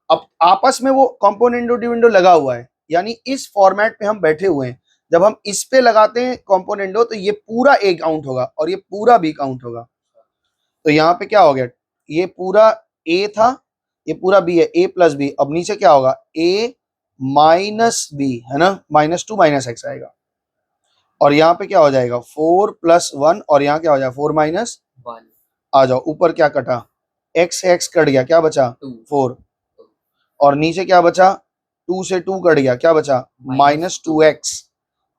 अब आपस में वो कंपोनेंट डिविडेंडो लगा हुआ है, यानी इस फॉर्मेट पे हम बैठे हुए हैं। जब हम इस पे लगाते हैं कंपोनेंडो तो ये पूरा a काउंट होगा और ये पूरा b काउंट होगा। तो यहाँ पे क्या हो गया, ये पूरा a था, ये पूरा b है, a प्लस बी। अब नीचे क्या होगा, a माइनस बी, है ना, -2 माइनस एक्स आएगा, और यहाँ पे क्या हो जाएगा 4 प्लस 1, और यहाँ क्या हो जाएगा 4 माइनस 1। आ जाओ, ऊपर क्या कटा, x से x कट गया, क्या बचा 4, और नीचे क्या बचा, 2 से 2 कट गया, क्या बचा -2x,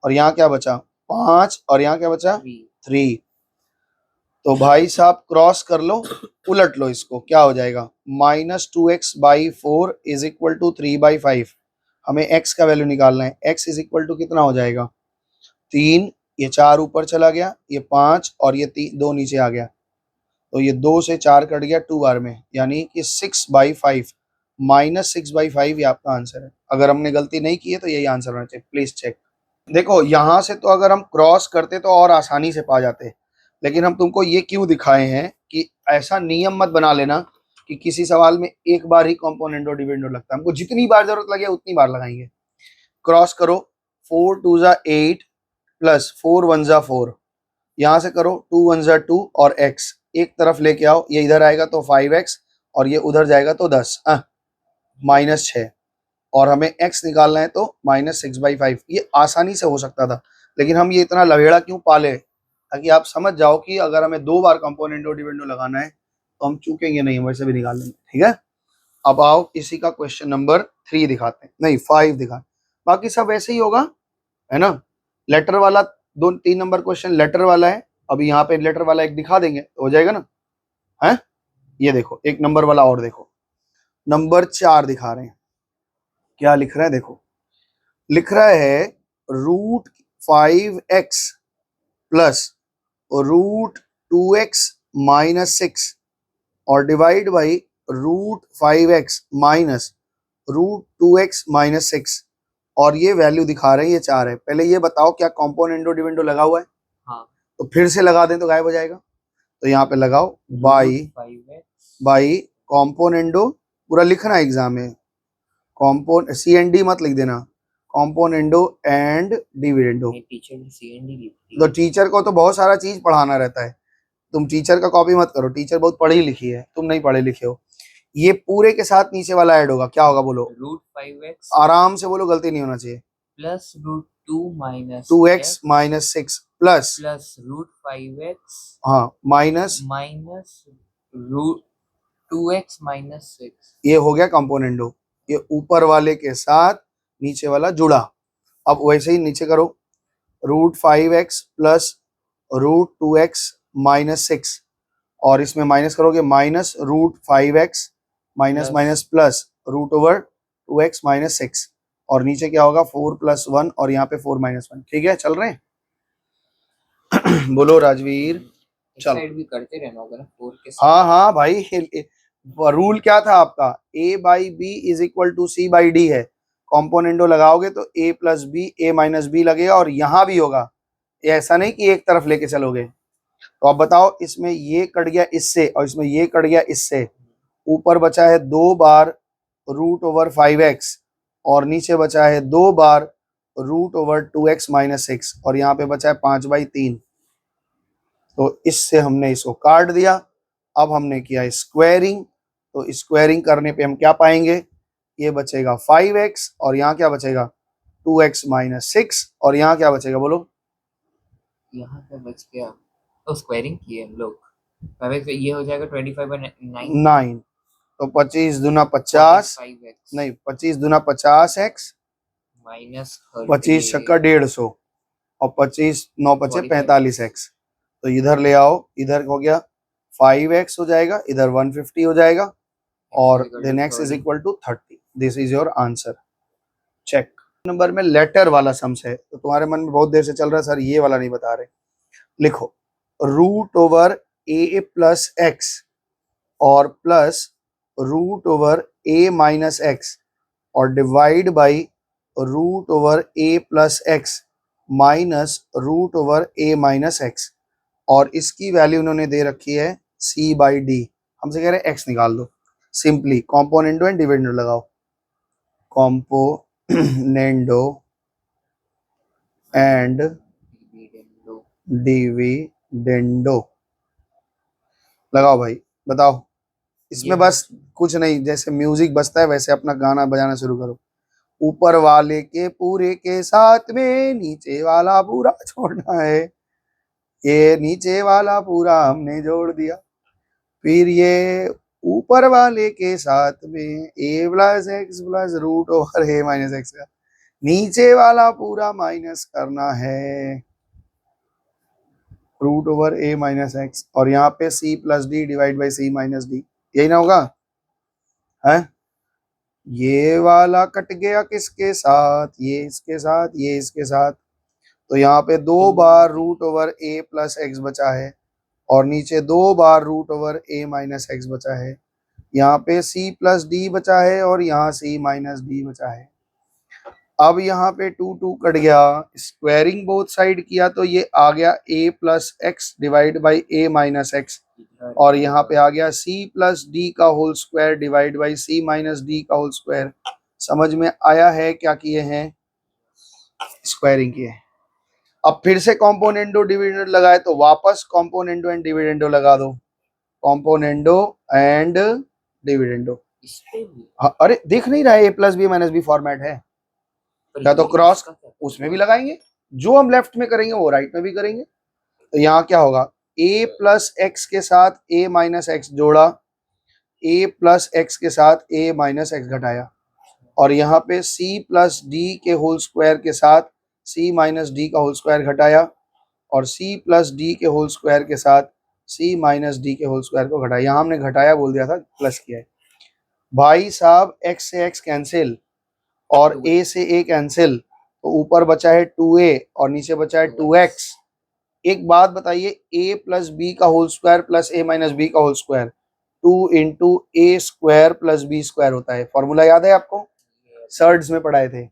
और यहाँ क्या बचा 5, और यहाँ क्या बचा 3। तो भाई साहब क्रॉस कर लो, उलट लो इसको, क्या हो जाएगा -2x/4 इज इक्वल टू 3/5। हमें x का वैल्यू निकालना है, x इज इक्वल टू कितना हो जाएगा 3, ये 4 ऊपर चला गया, ये 5, और ये 2 नीचे आ गया, तो ये 2 से 4 कट गया 2 बार में, यानी कि 6/5, -6/5 ये आपका आंसर है। अगर हमने गलती नहीं की है तो यही आंसर होना चाहिए, प्लीज चेक। देखो यहाँ से तो अगर हम क्रॉस करते तो और आसानी से पा जाते, लेकिन हम तुमको ये क्यों दिखाए हैं कि ऐसा नियम मत बना लेना कि किसी सवाल में एक बार ही कंपोनेंट डिविडेंड लगता है। हमको जितनी बार जरूरत लगे उतनी बार लगाएंगे। क्रॉस करो, 4 2 ज़ा 8 प्लस 4 1 ज़ा 4, यहाँ से करो 2 1 ज़ा 2, और x एक तरफ लेके आओ, ये इधर आएगा तो 5x, और ये उधर जाएगा तो 10, -6। और हमें x निकालना है तो -6/5। ये आसानी से हो सकता था, लेकिन हम ये इतना लवेड़ा क्यों पाले, ताकि आप समझ जाओ कि अगर हमें 2 बार कंपोनेंडो डिविडेंडो लगाना है तो हम चूकेंगे नहीं, वैसे भी निकाल लेंगे। ठीक है, अब आओ इसी का क्वेश्चन नंबर 3 दिखाते हैं, नहीं 5 दिखा, बाकी सब वैसे ही होगा, है ना। लेटर वाला 2-3 नंबर क्वेश्चन लेटर वाला है, अभी यहाँ पे लेटर वाला एक दिखा देंगे तो हो जाएगा ना। है, ये देखो एक नंबर वाला और देखो, नंबर 4 दिखा रहे हैं, क्या लिख रहा है देखो, लिख रहा है √5x प्लस √2x-6 और divide by √5x minus √2x-6 और ये वैल्यू दिखा रहे हैं, ये 4 है। पहले ये बताओ क्या कॉम्पोनेंडो डिविडेंडो लगा हुआ है? हाँ। तो फिर से लगा दें तो गायब हो जाएगा, तो यहाँ पे लगाओ बाई कॉम्पोनेंडो, पूरा लिखना है एग्जाम में, CND मत लिख देना, componendo and dividendo. Teacher CND लिखती तो है। टीचर को तो बहुत सारा चीज पढ़ाना रहता है, तुम टीचर का कॉपी मत करो, टीचर बहुत पढ़ी लिखी है, तुम नहीं पढ़े लिखे हो। ये पूरे के साथ नीचे वाला ऐड होगा, क्या होगा बोलो, √5x आराम से बोलो, गलती नहीं होना चाहिए, प्लस √2 - 2x-6 प्लस √5x हाँ माइनस √2x-6। ये हो गया कंपोनेंडो, ये ऊपर वाले के साथ नीचे वाला जुड़ा। अब वैसे ही नीचे करो, √5x प्लस √2x-6 और इसमें माइनस करोगे minus √5x minus minus plus √2x-6 और नीचे क्या होगा 4 + 1 और यहाँ पे 4 - 1। ठीक है, चल रहे हैं। बोलो राजवीर, चल साइड भी करते रहना होगा ना 4 के साथ। हाँ हाँ भाई, रूल क्या था आपका, A/B = C/D है, कॉम्पोनेंडो लगाओगे तो A + B A - B लगेगा और यहाँ भी होगा, ऐसा नहीं कि एक तरफ लेके चलोगे। तो अब बताओ, इसमें ये कट गया इससे और इसमें ये कट गया इससे, ऊपर बचा है 2 बार √5x और नीचे बचा है 2 बार √2x-6 और यहाँ पे बचा है 5/3। तो इससे हमने इसको काट दिया। अब हमने किया स्क्वायरिंग, तो स्क्वायरिंग करने पे हम क्या पाएंगे, ये बचेगा 5x और यहाँ क्या बचेगा 2x-6 और यहाँ क्या बचेगा बोलो, यहाँ पे बच गया, तो स्क्वायरिंग किए हम लोग, ये हो जाएगा 25/9 9, तो 25 दूना 50, 5x नहीं 25 दूना 50x, माइनस 25 छक्का 150 और 25 9 बचे 45x। तो इधर ले आओ, इधर हो गया 5x हो जाएगा, इधर 150 हो जाएगा और then x = 30। This is your answer, check. Number में लेटर वाला सम्स है, तो तुम्हारे मन में बहुत देर से चल रहा है सर ये वाला नहीं बता रहे, लिखो √a + x और प्लस √a - x और divide by √a + x minus √a - x और इसकी वैल्यू उन्होंने दे रखी है C/D, हमसे कह रहे हैं x निकाल दो। सिंपली कॉम्पोनेंडो एंड डिविडेंडो लगाओ, कॉम्पोनेंडो एंड डिविडेंडो लगाओ भाई, बताओ। इसमें बस कुछ नहीं, जैसे म्यूजिक बजता है वैसे अपना गाना बजाना शुरू करो, ऊपर वाले के पूरे के साथ में नीचे वाला पूरा छोड़ना है, ये नीचे वाला पूरा हमने जोड़ दिया, फिर ये ऊपर वाले के साथ में A + x + √a - x का नीचे वाला पूरा माइनस करना है √a - x और यहाँ पे C + D divide by C - D, यही ना होगा है। ये वाला कट गया किसके साथ, ये इसके साथ, ये इसके साथ, तो यहाँ पे 2 बार √a + x बचा है और नीचे 2 बार √a - x बचा है, यहाँ पे C + D बचा है और यहाँ C - D बचा है। अब यहाँ पे 2 कट गया, स्क्वायरिंग बोथ साइड किया तो ये आ गया A + x divide by A - x और यहाँ पे आ गया C + D का whole square divide by C - D का होल स्क्वायर। समझ में आया है क्या किए हैं, स्क्वायरिंग किए। अब फिर से कॉम्पोनेंडो डिविडेंडो लगाए तो वापस कॉम्पोनेंडो एंड डिविडेंडो लगा दो, कॉम्पोनेंडो एंड डिविडेंडो, इस पे भी हाँ, अरे देख नहीं रहा है, a plus B minus B format है, पर या तो ये क्रॉस इसका क्या उसमें भी लगाएंगे, जो हम लेफ्ट में करेंगे वो राइट में भी करेंगे। तो यहाँ क्या होगा, a प्लस एक्स के साथ a माइनस एक्स जोड़ा, a प्लस एक्स के साथ a माइनस एक्स घटाया, और यहाँ पे c प्लस डी के होल स्क्वायर के साथ c माइनस डी का होल स्क्वायर घटाया, और c प्लस डी के होल स्क्वायर के साथ c माइनस डी के होल स्क्वायर को घटाया। यहाँ हमने घटाया बोल दिया था, प्लस किया है। भाई साहब x से x कैंसिल और a से a कैंसिल, तो ऊपर बचा है 2a और नीचे बचा है 2x। एक बात बताइए, a प्लस बी का whole square plus a minus B का whole square 2 into A square plus B square होता है। फॉर्मूला याद है आपको, सर्ड्स में पढ़ाए थे,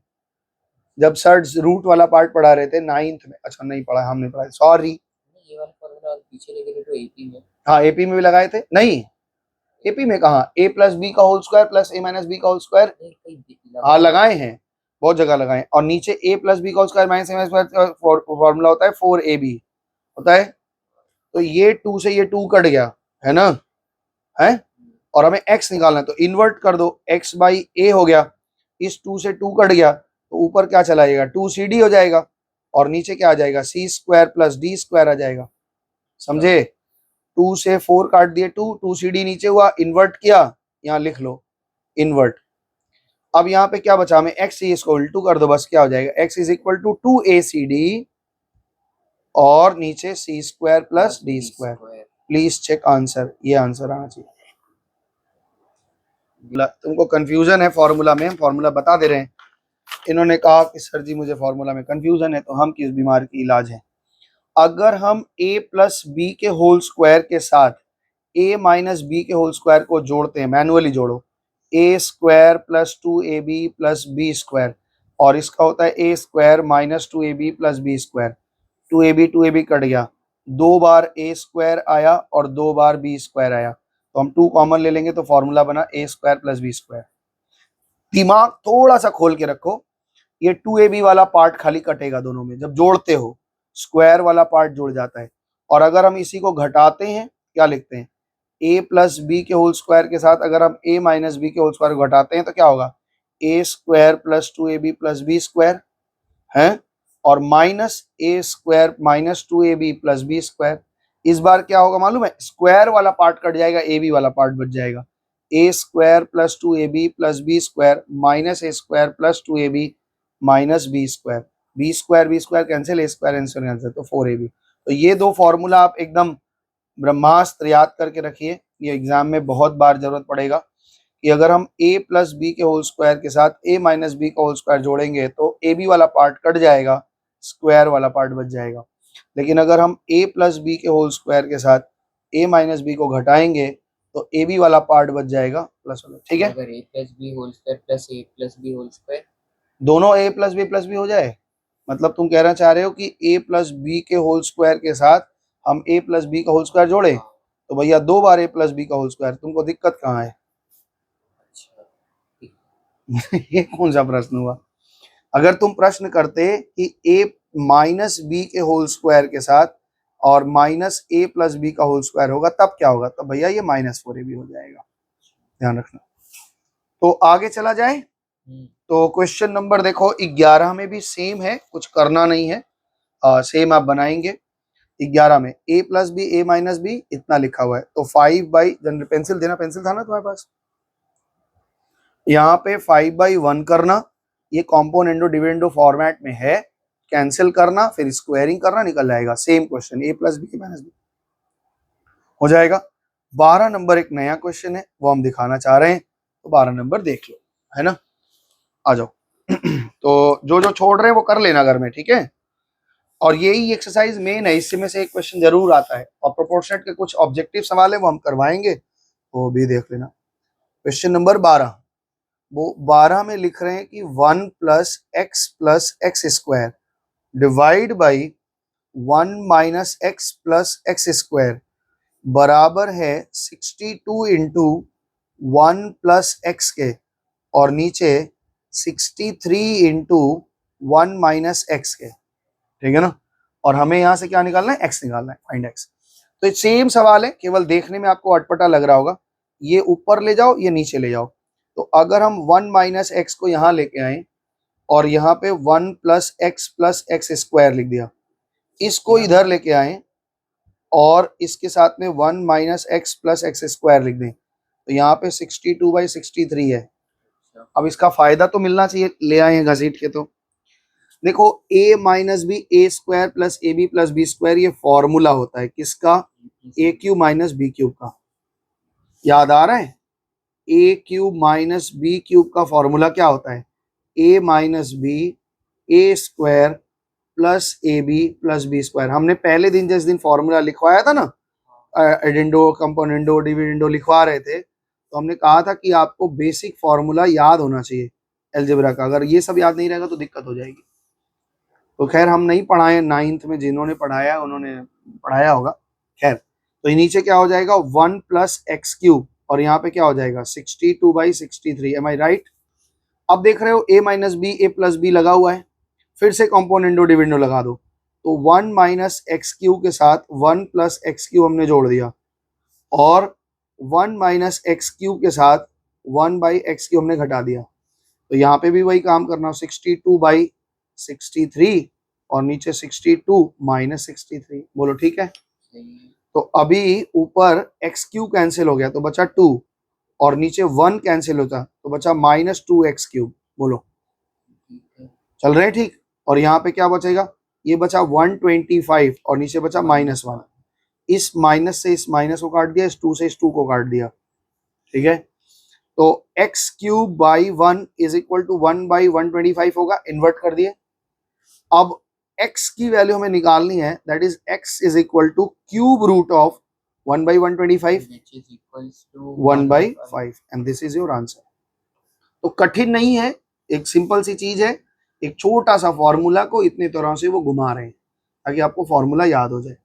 जब सर्ड्स रूट वाला पार्ट पढ़ा रहे थे 9th में। अच्छा नहीं पढ़ा, हमने पढ़ा, सॉरी। ये वाला फॉर्मूला पीछे लेके गए तो एपी में। हाँ एपी में भी लगाए थे, नहीं एपी में कहा, a प्लस बी का whole square plus a minus B का होल स्क्वायर, हाँ लगाए हैं, बहुत जगह लगाए। और नीचे a प्लस बी का whole square minus a minus square formula होता है 4ab होता है। तो ये 2 से ये 2 कट गया है ना, है, और हमें x निकालना है, तो इन्वर्ट कर दो, x बाई a हो गया, इस 2 से 2 कट गया, तो ऊपर क्या चला जाएगा 2cd हो जाएगा, और नीचे क्या आ जाएगा c square plus D square आ जाएगा। समझे, 2 से 4 काट दिए, 2cd नीचे हुआ, इन्वर्ट किया, यहाँ लिख लो इन्वर्ट। अब यहाँ पे क्या बचा, हमें x इसको उल्टू कर दो, बस क्या हो जाएगा x is equal to 2acd और नीचे c square plus D square. Please check answer, ये आंसर आना चाहिए। तुमको कंफ्यूजन है फॉर्मूला में, फॉर्मूला बता दे रहे हैं। इन्होंने कहा कि सर जी मुझे फॉर्मूला में कंफ्यूजन है, तो हम किस बीमारी की इलाज है। अगर हम a प्लस बी के होल स्क्वायर के साथ a माइनस बी के होल स्क्वायर को जोड़ते हैं, मैनुअली जोड़ो, a square plus 2ab plus B square, और इसका होता है a square minus 2ab plus B square, 2ab cut गया, 2 बार a स्क्वायर आया और 2 बार b स्क्वायर आया, तो हम 2 कॉमन ले लेंगे, तो फॉर्मूला बना a square plus B square. दिमाग थोड़ा सा खोल के रखो, ये 2ab वाला पार्ट खाली कटेगा दोनों में, जब जोड़ते हो स्क्वायर वाला पार्ट जुड़ जाता है। और अगर हम इसी को घटाते हैं, क्या लिखते हैं, a प्लस बी के होल स्क्वायर के साथ अगर हम a माइनस बी के होल स्क्वायर को घटाते हैं, तो क्या होगा, a square plus 2ab plus B square है, और minus a square minus 2ab plus B square. इस बार क्या होगा मालूम है, स्क्वायर वाला पार्ट कट जाएगा, ab वाला पार्ट बच जाएगा, a square plus 2ab plus B square minus a square plus 2ab minus B square, B square cancel, a square cancel, तो 4ab। तो ये दो फॉर्मूला आप एकदम ब्रह्मास्त्र याद करके रखिए, ये एग्जाम में बहुत बार जरूरत पड़ेगा, कि अगर हम a प्लस बी के होल स्क्वायर के साथ a माइनस बी का होल स्क्वायर जोड़ेंगे, तो ए बी वाला पार्ट कट जाएगा, स्क्वायर वाला पार्ट बच जाएगा। लेकिन अगर हम a प्लस बी के होल स्क्वायर के साथ a माइनस बी को घटाएंगे, तो ए बी वाला पार्ट बच जाएगा प्लस वाला, ठीक है। अगर a plus B whole square plus a plus B whole square, दोनों a प्लस बी हो जाए, मतलब तुम कहना चाह रहे हो कि a प्लस बी के होल स्क्वायर के साथ हम a प्लस बी का होल स्क्वायर जोड़े, तो भैया 2 बार a प्लस बी का होल स्क्वायर, तुमको दिक्कत कहाँ है। ये कौन सा प्रश्न हुआ। अगर तुम प्रश्न करते कि a माइनस बी के होल स्क्वायर के साथ और माइनस a प्लस बी का होल स्क्वायर होगा, तब क्या होगा, तो भैया ये माइनस 4ab हो जाएगा, ध्यान रखना। तो आगे चला जाए, तो क्वेश्चन नंबर देखो 11 में भी सेम है, कुछ करना नहीं है, सेम आप बनाएंगे। 11 में a plus B a minus B इतना लिखा हुआ है, तो 5/, पेंसिल देना, पेंसिल था ना तुम्हारे पास, यहाँ पे 5/1 करना, ये कॉम्पोनेंडो डिविडेंडो फॉर्मेट में है, कैंसिल करना, फिर स्क्वायरिंग करना, निकल जाएगा same question, a plus B minus B हो जाएगा। 12 नंबर एक नया क्वेश्चन है, वो हम दिखाना चाह रहे हैं, तो 12 नंबर देख लो, है ना, आ जाओ। तो जो जो छोड़ रहे हैं वो कर लेना घर में, ठीक है। और यही एक्सरसाइज मेन है, इससे में से एक क्वेश्चन जरूर आता है, और प्रोपोर्शनेट के कुछ ऑब्जेक्टिव सवाल है वो हम करवाएंगे, वो भी देख लेना। क्वेश्चन नंबर 12, वो 12 में लिख रहे हैं कि 1 plus x square divide by 1 minus X plus x square बराबर है 62 इंटू 1 प्लस एक्स के, और नीचे 63 इंटू 1 माइनस एक्स के, ठीक है ना। और हमें यहाँ से क्या निकालना है, x निकालना है, फाइंड x। तो सेम सवाल है, केवल देखने में आपको अटपटा लग रहा होगा, ये ऊपर ले जाओ, ये नीचे ले जाओ, तो अगर हम 1 माइनस एक्स को यहाँ लेके आए और यहाँ पे 1 प्लस एक्स स्क्वायर लिख दिया, इसको इधर लेके आए और इसके साथ में 1 minus X plus x square लिख दें, तो यहाँ पे 62/63 है। अब इसका फायदा तो मिलना चाहिए, ले आए हैं घसीट के। तो देखो a minus B A square plus A B plus B square, ये फॉर्मूला होता है किसका? A cube minus B cube का। याद आ रहा है? A cube minus B cube का फॉर्मूला क्या होता है? a minus B A square plus A B plus B square. हमने पहले दिन जिस दिन फॉर्मूला लिखवाया था ना, एडेंडो कंपोनेंडो डिविडेंडो लिखवा रहे थे, तो हमने कहा था कि आपको बेसिक फॉर्मूला याद होना चाहिए अलजेब्रा का। अगर ये सब याद नहीं रहेगा तो दिक्कत हो जाएगी। तो खैर हम नहीं पढ़ाए, 9th में जिन्होंने पढ़ाया उन्होंने पढ़ाया होगा। खैर, तो नीचे क्या हो जाएगा? 1 प्लस एक्स क्यूब, और यहाँ पे क्या हो जाएगा? 62/63। Am I right? अब देख रहे हो a minus B A plus B लगा हुआ है, फिर से कॉम्पोनेंडो डिविडेंडो लगा दो, तो 1 माइनस एक्स क्यूब के साथ 1 प्लस एक्स क्यूब हमने जोड़ दिया, और 1 माइनस एक्स क्यूब के साथ 1 बाई एक्स क्यूब हमने घटा दिया। तो यहाँ पे भी वही काम करना, 62/63 और नीचे 62 माइनस 63। बोलो ठीक है? तो अभी ऊपर एक्स क्यूब कैंसिल हो गया तो बचा 2, और नीचे 1 कैंसिल होता तो बचा माइनस 2x क्यूब। बोलो चल रहे हैं ठीक? और यहाँ पे क्या बचेगा? ये बचा 125 और नीचे बचा -1। इस माइनस से इस माइनस को काट दिया, इस 2 से इस 2 को काट दिया। ठीक है, तो X cube by 1 is equal to 1/125 होगा। इन्वर्ट कर दिए। अब x की वैल्यू हमें निकालनी है, that is x is equal to cube root of 1/125 1/5, and this is your answer. तो कठिन नहीं है, एक सिंपल सी चीज है, एक छोटा सा फॉर्मूला को इतनी तरह से वो घुमा रहे हैं ताकि आपको फॉर्मूला याद हो जाए।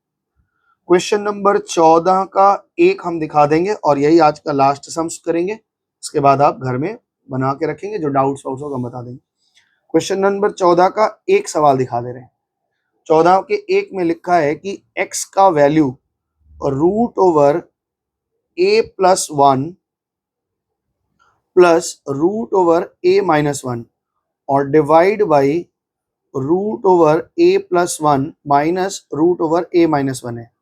क्वेश्चन नंबर 14 का एक हम दिखा देंगे और यही आज का लास्ट सम्स करेंगे। इसके बाद आप घर में बना के रखेंगे, जो डाउट्स होगा हम बता देंगे। क्वेश्चन नंबर 14 का एक सवाल दिखा दे रहे हैं। 14 के एक में लिखा है कि x का value root over a plus 1 plus root over a minus 1 और divide by root over a plus 1 minus root over a minus 1 है।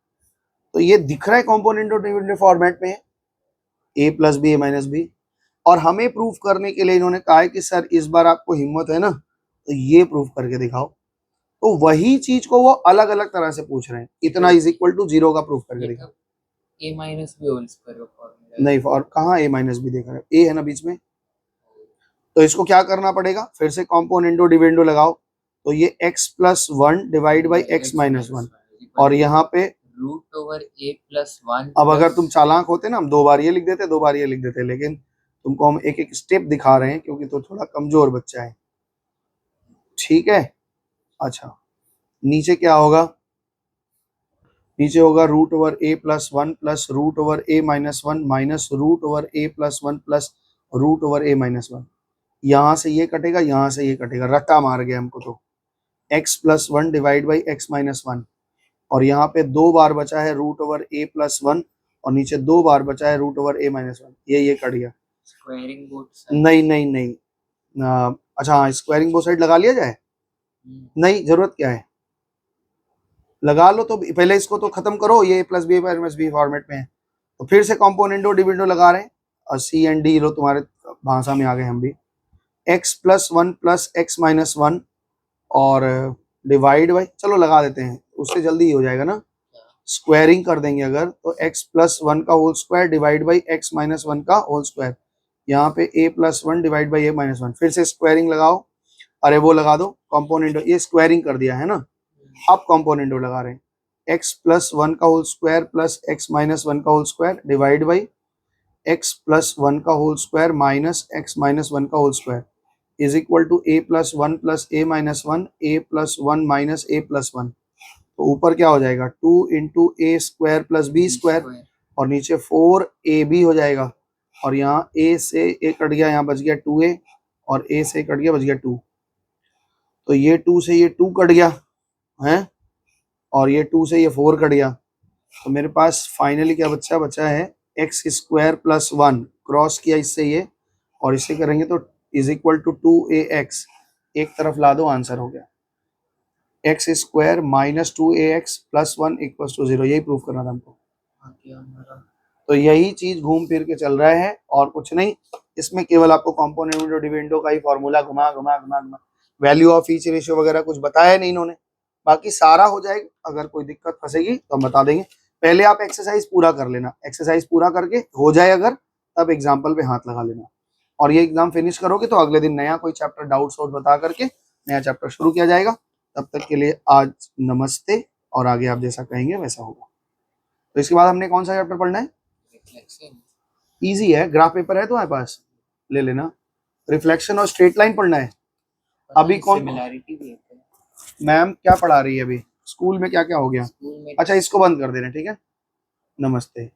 तो ये दिख रहा है कॉम्पोनेंट और डिविडेंड फॉर्मेट में, a plus B A minus B. और हमें प्रूफ करने के लिए इन्होंने कहा है कि सर इस बार आपको हिम्मत है ना, तो ये प्रूफ करके दिखाओ। तो वही चीज को वो अलग अलग तरह से पूछ रहे हैं। इतना इज इक्वल टू 0 का प्रूफ करके दिखाओ। a minus B whole square का फॉर्मूला नहीं, और कहाँ a माइनस बी देख रहे हो? a है ना बीच में, तो इसको क्या करना पड़ेगा? फिर से कॉम्पोनेंडो डिविडेंडो लगाओ, तो ये x plus 1 divide by x minus 1, और यहाँ पे रूट ओवर a प्लस 1। अब अगर तुम चालाक होते ना, हम 2 बार ये लिख देते 2 बार ये लिख देते, लेकिन तुमको हम एक एक स्टेप दिखा रहे हैं क्योंकि तो थोड़ा कमजोर बच्चा है। ठीक है, अच्छा नीचे क्या होगा? नीचे होगा root over a plus 1 plus root over a minus 1 minus root over a plus 1 plus root over a minus 1। यहाँ से ये कटेगा, यहाँ से ये कटेगा, रट्टा मार गया हमको। तो x plus 1 divide by x minus 1, और यहाँ पे 2 बार बचा है रूट ओवर a प्लस 1 और नीचे 2 बार बचा है रूट ओवर a माइनस 1। ये कट गया। स्क्वायरिंग बोथ साइड, नहीं नहीं नहीं, अच्छा हाँ, स्क्वायरिंग बोथ साइड लगा लिया जाए। नहीं, जरूरत क्या है, लगा लो। तो पहले इसको तो खत्म करो, ये plus B minus B format में है, तो फिर से कॉम्पोनेंडो डिविडेंडो लगा रहे हैं, और सी एंड डी लो तुम्हारे भाषा में आ गए हम भी। x plus 1 plus x minus 1 और डिवाइड बाई, चलो लगा देते हैं, उससे जल्दी ही हो जाएगा ना। स्क्वायरिंग कर देंगे अगर, तो x प्लस 1 का whole square divide by x minus 1 का होल स्क्वायर। यहाँ पे a plus 1 divide by a minus 1, फिर से स्क्वायरिंग लगाओ, अरे वो लगा दो कॉम्पोनेंडो, ये स्क्वायरिंग कर दिया है ना। अब कॉम्पोनेंडो लगा रहे हैं, x प्लस 1 का whole square plus x minus 1 का whole square divide by x plus 1 का whole square minus x minus 1 का whole square is equal to a plus 1 plus a minus 1 a plus 1 minus a plus 1। तो ऊपर क्या हो जाएगा? 2 into a square plus b square, और नीचे 4ab हो जाएगा, और यहाँ a से a कट गया, यहाँ बच गया 2a, और a से कट गया, बच गया 2। तो ये 2 से ये 2 कट गया है, और ये 2 से ये 4 कट गया। तो मेरे पास फाइनली क्या बचा है? एक्स स्क्वायर प्लस 1 क्रॉस किया इससे ये, और इसे करेंगे तो इज इक्वल टू 2ax, एक तरफ ला दो, आंसर हो गया X square minus 2ax plus 1 equal to 0। यही प्रूव करना था हमको। आगे हमारा तो यही चीज घूम फिर के चल रहा है और कुछ नहीं। इसमें केवल आपको कंपोनेंट विंडो डिविडेंडो का ही फॉर्मूला घुमा घुमा घुमा घुमा, वैल्यू ऑफ ईच रेशियो वगैरह कुछ बताया नहीं इन्होंने। बाकी सारा हो जाएगा। अगर कोई दिक्कत फंसेगी तो हम बता देंगे। पहले आप एक्सरसाइज पूरा कर लेना, एक्सरसाइज पूरा करके हो जाए अगर, तब एग्जाम्पल पे हाथ लगा लेना। और ये एग्जाम फिनिश करोगे तो अगले दिन नया कोई चैप्टर डाउट सोट बता करके नया चैप्टर शुरू किया जाएगा। तब तक के लिए आज नमस्ते, और आगे आप जैसा कहेंगे वैसा होगा। तो इसके बाद हमने कौन सा चैप्टर पढ़ना है? रिफ्लेक्शन। इजी है, ग्राफ पेपर है तुम्हारे पास, ले लेना। रिफ्लेक्शन और स्ट्रेट लाइन पढ़ना है। अभी कौन सिमिलैरिटी भी है मैम क्या पढ़ा रही है अभी? स्कूल में क्या क्या हो गया? स्कूल में। अच्छा इसको बंद कर देना, ठीक है। नमस्ते।